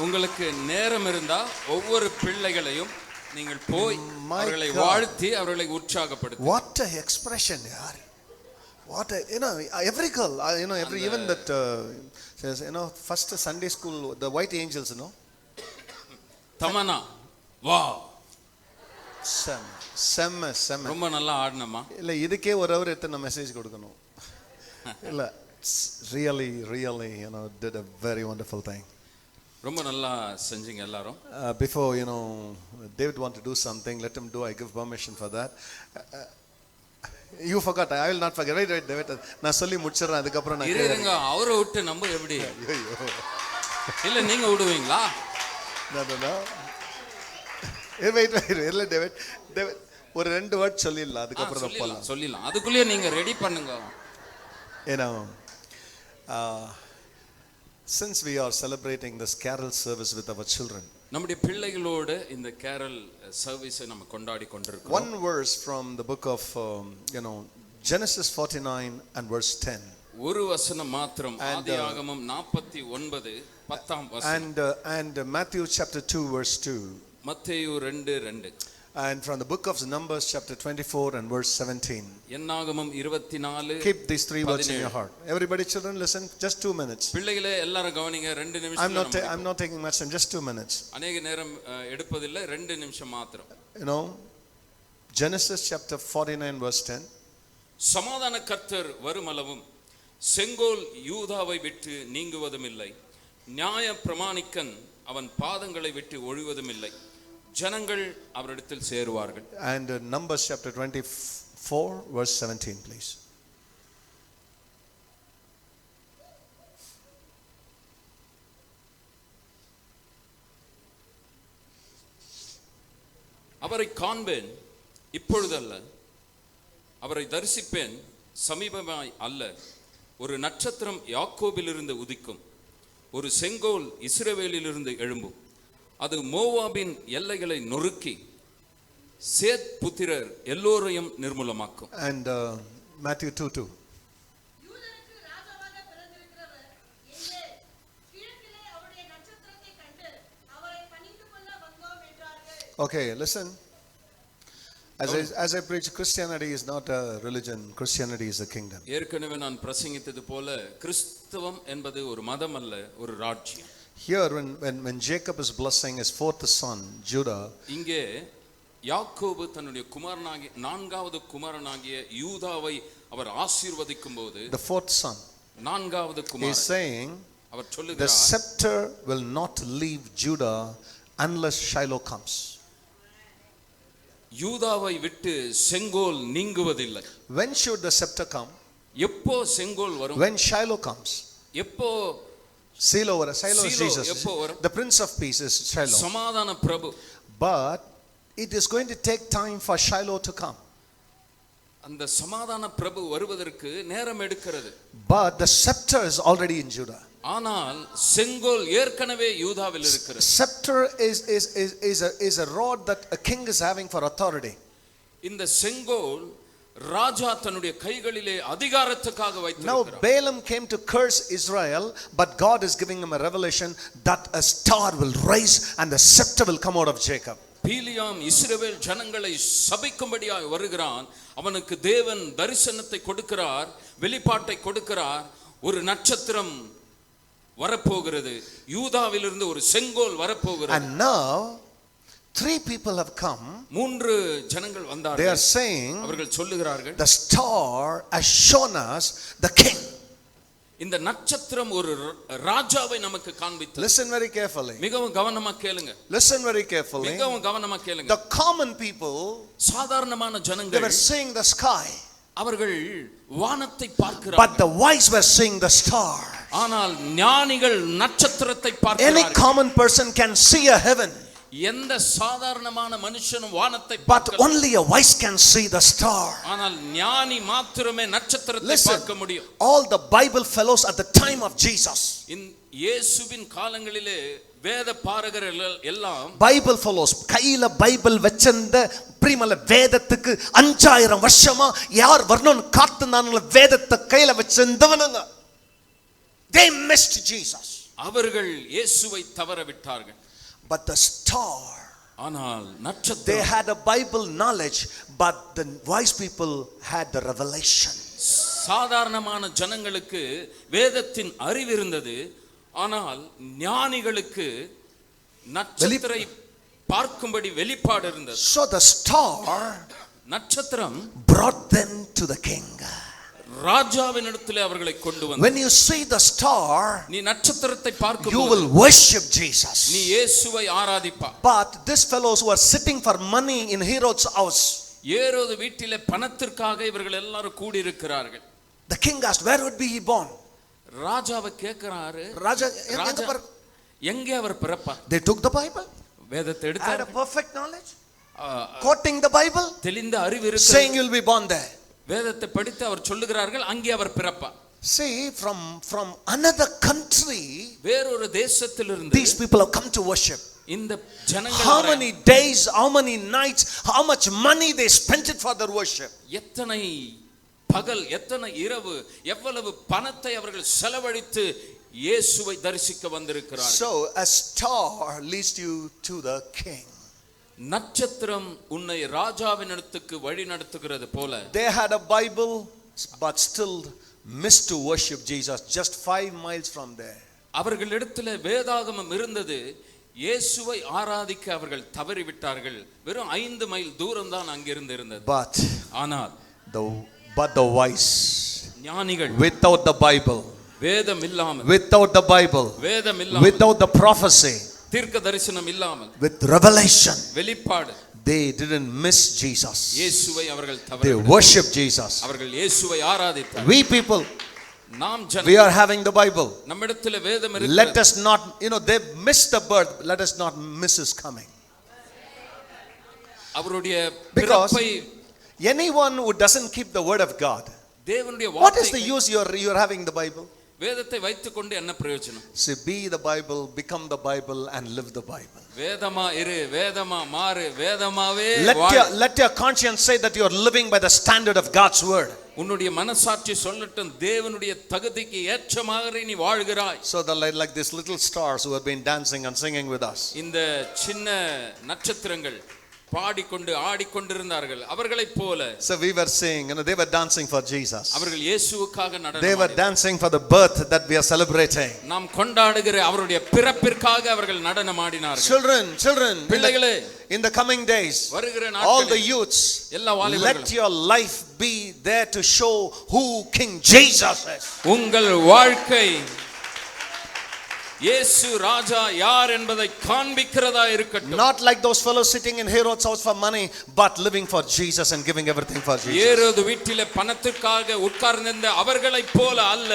உங்களுக்கு நேரம் இருந்தா ஒவ்வொரு பிள்ளைகளையும் நீங்கள் போய் அவர்களை வாழ்த்தி அவர்களை உற்சாகப்படுத்து. What a expression, yaar. What a, every girl, every even that says, first Sunday school, the white angels, Tamannaah wow. செம்ம ரொம்ப நல்லா ஆடுனமா. இல்ல இதுக்கே ஒரு அவர் எத்தனை மெசேஜ் கொடுக்கணும். இல்ல really did a very wonderful thing. ரொம்ப நல்லா செஞ்சீங்க எல்லாரும். Before David want to do something, let him do. I give permission for that. You forgot. I will not forget. Wait, David. நான் சொல்லி முடிச்சறேன். அதுக்கு அப்புறம் நான் இருங்க. அவரை விட்டு நம்ம எப்படி? இல்ல நீங்க விடுவீங்களா? No. Wait, இல்ல டேவிட் ஒரு ரெண்டு வேர்ட் சொல்லிடலாம். அதுக்கு அப்புறம் சொல்லலாம். அதுக்குள்ளே நீங்க ரெடி பண்ணுங்க. Since we are celebrating this carol service with our children, நம்முடைய பிள்ளைகளோடு இந்த கேரல் சர்வீஸை நம்ம கொண்டாடி கொண்டிருக்கிறோம். One verse from the book of Genesis 49 and verse 10. ஒரு வசனம் மாத்திரம் ஆதியாகமம் 49 10ஆம் வசனம். And Matthew chapter 2 verse 2. மத்தேயு 2:2. And from the book of Numbers chapter 24 and verse 17. என்னாகமம் 24. Keep these three words in your heart. Everybody, children, listen. Just 2 minutes. பிள்ளைகளே எல்லாரும் கவனிங்க. 2 நிமிஷம். I'm not taking much time. Just 2 minutes. அநேக நேரம் எடுப்பதில்லை. 2 நிமிஷம் மாத்திரம். Genesis chapter 49 verse 10. சமாதான கர்த்தர் வருமளவும் செங்கோல் யூதாவை விட்டு நீங்குவதும் இல்லை. நியாய பிரமாணிக்கன் அவன் பாதங்களை விட்டு ஒழிவதும் இல்லை. ஜனங்கள் அவரிடத்தில் சேருவார்கள். And Numbers chapter 24 verse 17 please. அவரை காண்பேன் இப்பொழுதல்ல, அவரை தரிசிப்பேன் சமீபமாய் அல்ல. ஒரு நட்சத்திரம் யாக்கோபிலிருந்து உதிக்கும், ஒரு செங்கோல் இஸ்ரவேலிலிருந்து எழும்பும். அது மோவாபின் எல்லைகளை நொறுக்கி சேத் புத்திரர் எல்லோரையும் நிர்மூலமாக்கும். And Matthew 2:2. Okay, listen. As I preach, Christianity is not a religion. Christianity is a kingdom. ஏற்கனவே நான் பிரசங்கித்தது போல கிறிஸ்தவம் என்பது ஒரு மதம் அல்ல, ஒரு ராஜ்யம். Here when Jacob is blessing his fourth son Judah, இங்கே யாக்கோபு தன்னுடைய குமாரனாகிய நான்காவது குமாரனாகிய யூதாவை அவர் ஆசீர்வதிக்கும்போது, the fourth son, நான்காவது குமாரன், is saying அவர் சொல்லுகிறார், the scepter will not leave Judah unless Shiloh comes. யூதாவை விட்டு செங்கோல் நீங்குவதில்லை. When should the scepter come? எப்போ செங்கோல் வரும்? When Shiloh comes. எப்போ Shiloh is Jesus. The Prince of Peace is Shiloh. சமாதான பிரபு. But it is going to take time for Shiloh to come. அந்த சமாதான பிரபு வருவதற்கு நேரம் எடுக்கிறது. But the scepter is already in Judah. ஆனால் செங்கோல் ஏற்கனவே யூதாவில் இருக்கிறது. Scepter is a rod that a king is having for authority. இந்த செங்கோல் ராஜா தன்னுடைய கைகளிலே அதிகாரத்துக்காக வைத்திருக்கிறார். Now Balaam came to curse Israel, but God is giving him a revelation that a star will rise and the scepter will come out of Jacob. பீலியாம் இஸ்ரவேல் ஜனங்களை சபிக்கும்படியாய் வருகிறான். அவனுக்கு தேவன் தரிசனத்தை கொடுக்கிறார், வெளிப்பாட்டை கொடுக்கிறார். ஒரு நட்சத்திரம் வரப்போகிறது, யூதாவிலிருந்து ஒரு செங்கோல் வரப்போகிறது. And now 3 people have come. 3 ஜனங்கள் வந்தார்கள். They are saying, அவர்கள் சொல்லுகிறார்கள், the star has shown us the king. இந்த நட்சத்திரம் ஒரு ராஜாவை நமக்கு காண்பித்தது. Listen very carefully. மிகவும் கவனமா கேளுங்க. Listen very carefully. மிகவும் கவனமா கேளுங்க. The common people, சாதாரணமான ஜனங்கள், they were seeing the sky. அவர்கள் வானத்தை பார்க்கிறார்கள். But the wise were seeing the star. ஆனால் ஞானிகள் நட்சத்திரத்தை பார்க்கிறார்கள். Any common person can see a heaven. எந்த சாதாரணமான மனுஷனும் வானத்தை but only a wise can see the star. ஆனால் ஞானி மாத்திரமே நட்சத்திரத்தை பார்க்க முடியும். All the Bible fellows at the time of Jesus, இயேசுவின் காலங்களிலே வேத பாரகர்கள் எல்லாம் Bible fellows கையில பைபிள் வச்சிருந்த பிரியமல்ல வேதத்துக்கு 5000 வருஷமா யார் வரணும் காத்துனாங்கள வேதத்தை கையில வச்சிருந்தவனுங்க. They missed Jesus. அவர்கள் இயேசுவை தவற விட்டார்கள். But the star ஆனால் They நட்சத்திரம் had a Bible knowledge, but the wise people had the revelation. சாதாரணமான ஜனங்களுக்கு வேதத்தின் அறிவு இருந்தது, ஆனால் ஞானிகளுக்கு நட்சத்திரத்தை பார்க்கும்படி வெளிப்பாடு இருந்தது. So the star நட்சத்திரம் brought them to the king. ராஜாவினிடத்திலே அவர்களை கொண்டு வந்தது. When you see the star, நீ நட்சத்திரத்தை பார்க்கும்போது you will worship Jesus. நீ இயேசுவை ஆராதிப்பாய். But these fellows who are sitting for money in Herod's house, ஏரோது வீட்டிலே பணத்திற்காக இவர்கள் எல்லாரும் கூடி இருக்கிறார்கள். the king asked, where would be he born? ராஜாவை கேட்கிறாரு, ராஜா எங்கே அவர் பிறப்பார்? They took the Bible, வேதத்தை had a எடுத்தார்கள், perfect knowledge, quoting the Bible, தெளிந்த அறிவு இருக்கு, saying you'll be born there. வேதத்தை படித்து அவர் சொல்லுகிறார்கள், அங்கே அவர் பிறப்பார். See, from another country, வேறொரு தேசத்திலிருந்து these people have come to worship. இந்த ஜனங்கள் How many days, how many nights, how much money they spent it for their worship. எத்தனை பகல், எத்தனை இரவு, எவ்வளவு பணத்தை அவர்கள் செலவழித்து இயேசுவை தரிசிக்க வந்திருக்கிறார்கள். So a star leads you to the king. நட்சத்திரம் உன்னை ராஜாவினிடத்துக்கு வழி நடத்துகிறது போல. They had a Bible but still missed to worship Jesus just 5 miles from there. அவர்களிடத்தில் வேதாகமம் இருந்தது, இயேசுவை ஆராதிக்க அவர்கள் தவறிவிட்டார்கள். வெறும் 5 மைல் தூரம் தான் அங்கிருந்து இருந்தது. ஆனால் the wise, ஞானிகள், without the Bible, வேதம் இல்லாமல், without the Bible, வேதம் இல்லாமல், without the prophecy, தீர்க்க தரிசனம் இல்லாமல், with revelation, வெளிப்பாடு, they didn't miss Jesus. இயேசுவை அவர்கள் They தவறிவிட்டார்கள். worship Jesus. அவர்கள் இயேசுவை ஆராதித்தார்கள். We people, நாம் we are having the Bible. நம்மிடத்தில் வேதம் Let இருக்கிறது. us not, they missed the birth, let us not miss his coming. அவருடைய Because பிறப்பை anyone who doesn't keep the word of God, தேவனுடைய what is the வார்த்தை, use you're having the Bible? வேதத்தை வைத்துக்கொண்டு என்ன பிரயோஜனம்? See, be the Bible, become the Bible, and live the Bible. வேதமா இரு, வேதமா மாறு, வேதமாவே Let your conscience say that you are living by the standard of God's word. உன்னுடைய மனசாட்சி சொல்லட்டும், தேவனுடைய தகுதிக்கு ஏற்ற மாதிரி நீ வாழ்கிறாய். So like these little stars who have been dancing and singing with us. இந்த சின்ன நட்சத்திரங்கள் பாடிக்கொண்டு ஆடிக்கொண்டிருந்தார்கள், அவர்களைப் போல. So we were saying, they were dancing for Jesus. அவர்கள் இயேசுவுக்காக நடனம், they were dancing for the birth that we are celebrating. நாம் கொண்டாடுகிற அவருடைய பிறப்பிற்காக அவர்கள் நடனம் ஆடினார்கள். Children, பிள்ளைகளே, in the coming days, வருகிற all நாட்களில் the youths, எல்லா வாலிபர்களும், let your life be there to show who King Jesus is. உங்கள் வாழ்க்கை இயேசு ராஜா யார் என்பதை காண்பிக்கிறதா இருக்கட்டும். Not like those fellows sitting in Herod's house for money, but living for Jesus and giving everything for Jesus. ஏரோது வீட்டிலே பணத்துக்காக உட்கார்ந்திருந்த அவர்களைப் போல அல்ல,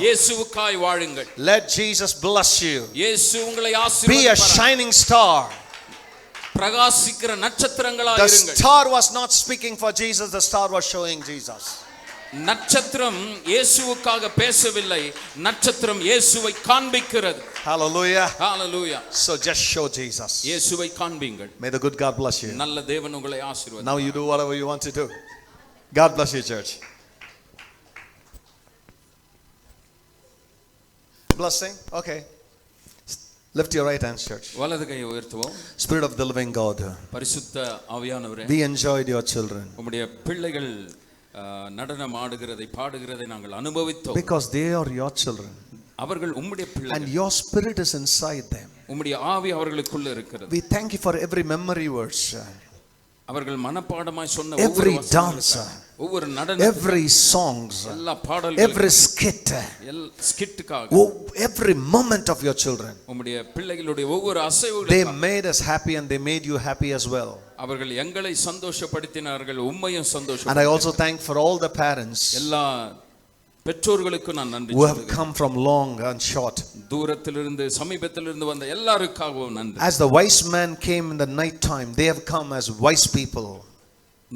இயேசுவுக்காய் வாழுங்கள். Let Jesus bless you. இயேசு உங்களை Be a ஆசீர்வதிப்பார். shining star. பிரகாசிக்கிற நட்சத்திரங்களாய் The இருங்கள். star was not speaking for Jesus, the star was showing Jesus. நட்சத்திரம் இயேசுவுக்காக பேசவில்லை, நட்சத்திரம் இயேசுவை காண்பிக்கிறது. Hallelujah. Hallelujah. So just show Jesus. இயேசுவை காண்பிங்கள். May the good God bless you. நல்ல தேவன் உங்களை ஆசீர்வதிப்பார். Now you do whatever you want to do. God bless you, church. Blessing. Okay. Lift your right hands, church. வலது கையை உயர்த்துவோம். Spirit of the living God, பரிசுத்த ஆவியானவரே, we enjoyed your children உம்முடைய பிள்ளைகள் நடனம் ஆடுகிறதை பாடுகிறதை நாங்கள் அனுபவித்தோம். because they are your children அவர்கள் உம்முடைய பிள்ளைகள், and your spirit is inside them. உம்முடைய ஆவி அவர்களுக்குள்ள இருக்கிறது. We thank you for every memory verse, அவர்கள் மனப்பாடமாய் சொன்ன every dance, ஒவ்வொரு நடனம், every songs, எல்லா பாடல்கள், every skit, ஸ்கிட்டுக்காக, every moment of your children. உம்முடைய பிள்ளைகளுடைய ஒவ்வொரு They அசைவுகளும் made us happy and they made you happy as well. அவர்கள் எங்களை சந்தோஷப்படுத்தினார்கள், உம்மையும் And I சந்தோஷப்படுத்தினார்கள். also thank for all the parents எல்லா பெற்றோர்களுக்கு நான் நன்றி who have சொல்லுகிறேன். come from long and short. தூரத்திலிருந்து சமீபத்திலிருந்து வந்த எல்லாருக்காகவும் நன்றி. As the wise man came in the night time, they have come as wise people.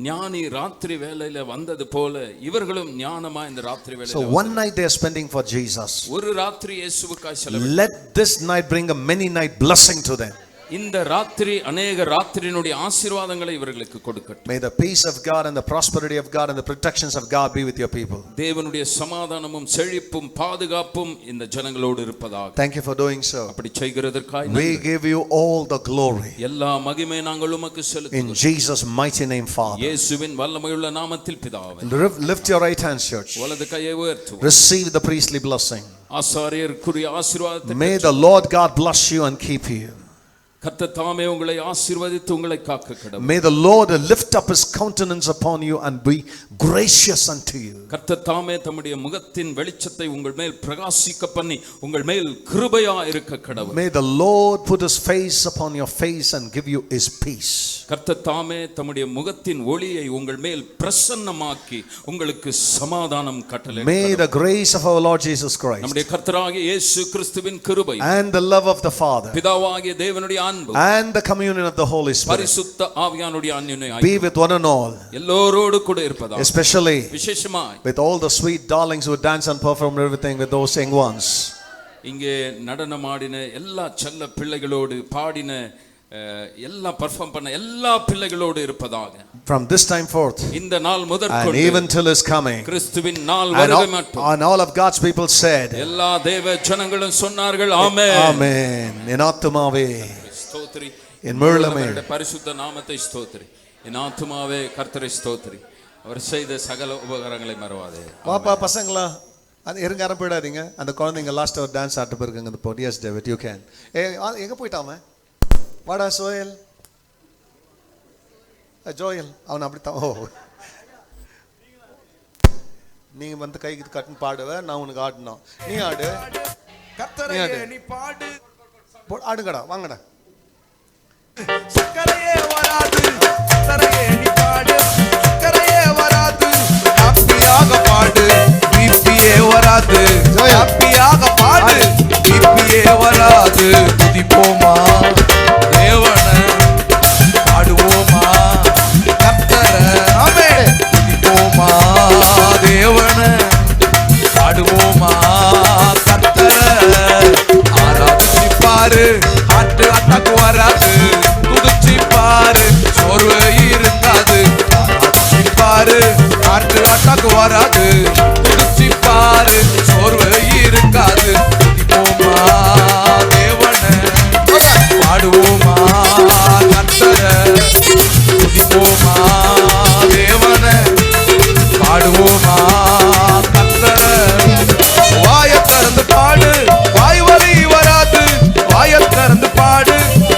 ஞானி ராத்திரி வேளையில வந்தது போல இவர்களும் ஞானமா இந்த ராத்திரி வேளையில. So one night they are spending for Jesus. ஒரு ராத்திரி இயேசுவுக்காய் செலவிட்டார்கள். Let this night bring a many night blessing to them. இந்த ராத்திரி அநேக ராத்திரியினுடைய ஆசீர்வாதங்களை இவர்களுக்கு கொடுக்கட்டும். May the peace of God and the prosperity of God and the protections of God be with your people. தேவனுடைய சமாதானமும் செழிப்பும் பாதுகாப்பும் இந்த ஜனங்களோடு இருப்பதாக. Thank you for doing so. அப்படி செய்கிறதற்காக we give you all the glory. எல்லா மகிமை நாங்கள் உமக்கு செலுத்துகிறோம். In Jesus mighty name, Father. இயேசுவின் வல்லமையுள்ள நாமத்தில் பிதாவே. Lift your right hand, church. வலது கையை உயர்த்து. Receive the priestly blessing. ஆசாரியருக்குரிய ஆசீர்வாதத்தை. May the Lord God bless you and keep you. கர்த்தர் தாமே உங்களை ஆசீர்வதித்து உங்களை காக்க கடவுள். May the Lord lift up his countenance upon you and be gracious unto you. கர்த்தர் தாமே தம்முடைய முகத்தின் வெளிச்சத்தை உங்கள் மேல் பிரகாசிக்க பண்ணி உங்கள் மேல் கிருபையா இருக்க கடவுள். May the Lord put his face upon your face and give you his peace. கர்த்தர் தாமே தம்முடைய முகத்தின் ஒளியை உங்கள் மேல் பிரசன்னமாக்கி உங்களுக்கு சமாதானம் கட்டளை. May the grace of our Lord Jesus Christ நம்முடைய கர்த்தராகிய இயேசு கிறிஸ்துவின் கிருபை and the love of the Father பிதாவாகிய தேவனுடைய and the communion of the Holy Spirit பரிசுத்த ஆவியானுடைய அன்யோன்யம் be with one and all, எல்லோரோடு கூட இருப்பதாக. especially விசேஷமாய் with all the sweet darlings who dance and perform everything with those young ones. இங்கே நடனமாடின எல்லா செல்ல பிள்ளைகளோடு பாடின எல்லா பெர்ஃபார்ம் பண்ண எல்லா பிள்ளைகளோடு இருப்பதாக. From this time forth இந்த நாள் and முதற்கொண்டு even till his coming, கிறிஸ்துவின் நாள் வருகை மட்டும் and all of God's people said, எல்லா தேவ ஜனங்களும் சொன்னார்கள் ஆமென். Amen. In ஆத்துமாவே ஸ்தோத்திரி. என் முழுமே பரிசுத்த நாமத்தை ஸ்தோத்திரி. என் ஆத்துமாவே கர்த்தரை ஸ்தோத்திரி. அவர் செய்த சகல உபகாரங்களை மறவாதே. பாப்பா பசங்களா அது இருங்க அரை போயிடாதீங்க. அந்த குழந்தைங்க லாஸ்ட் ஒரு டான்ஸ் ஆட்டு போயிருக்காங்க அந்த boat. Yes David you can. எங்க போயிட்டாம வாடா சோயல் ஜோயல் அவன் அப்படித்தான். ஓ நீங்க வந்து கைக்கு கட்டுன்னு பாடுவ, நான் உனக்கு ஆடணும். நீ ஆடு கர்த்தரையே நீ பாடு. ஆடுங்கடா வாங்கடா. சக்கரையே வராது சக்கரையே நீ பாடு. சக்கரையே வராது ஹாப்பியாக பாடு. பிபியே வராது ஹாப்பியாக பாடு. பிபியே வராது துதிப்போமா தேவனை பாடுவோமா கர்த்தரை. ஆமென். துதிப்போமா தேவனை பாடுவோமா கர்த்தரை. ஆராதிச்சு பாரு ஆட்டு அட்டாக்கு வராது. துதிச்சு பாரு சோர்வு இருக்காது. ஆராதிச்சு பாரு ஆட்டு அட்டாக்கு வராது. துதிச்சு பாரு சோர்வு இருக்காது. துதிப்போமா தேவனை பாடுவோமா கர்த்தரை. துதிப்போமா தேவனை பாடுவோமா கர்த்தரை. வாயை திறந்து பாடு வாய் வலி வராது. வாயை திறந்து பாடு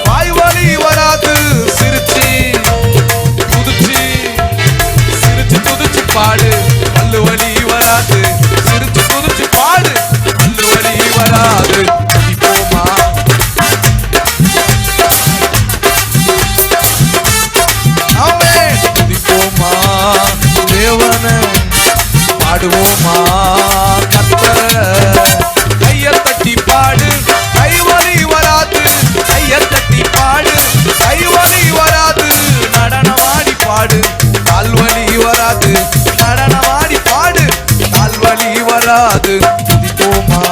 வாய் வலி வராது. சிரிச்சு துதிச்சு சிரிச்சு துதிச்சு பாடு பல்லு வலி வராது. சிரிச்சு துதிச்சு பாடு பல்லு வலி வராது. துதிப்போமா ஆமென். துதிப்போமா தேவனை பாடுவோமா கர்த்தரை. கையை தட்டி பாடு கை வலி வராது. கையை தட்டி பாடு கை வலி வராது. நடனமாடி பாடு கால் வலி வராது. நடனமாடி பாடு கால் வலி வராது. துதிப்போமா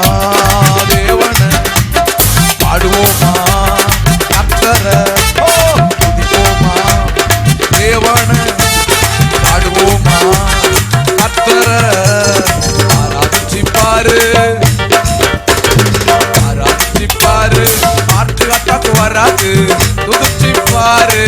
தேவனை பாடுவோமா கர்த்தரை. ஓ துதிப்போமா தேவனை பாடுவோமா கர்த்தரை. ஆராதிச்சு பாரு ஆராதிச்சு பாரு ஆட்டு அட்டாக்கு வராது. துதிச்சு பாரு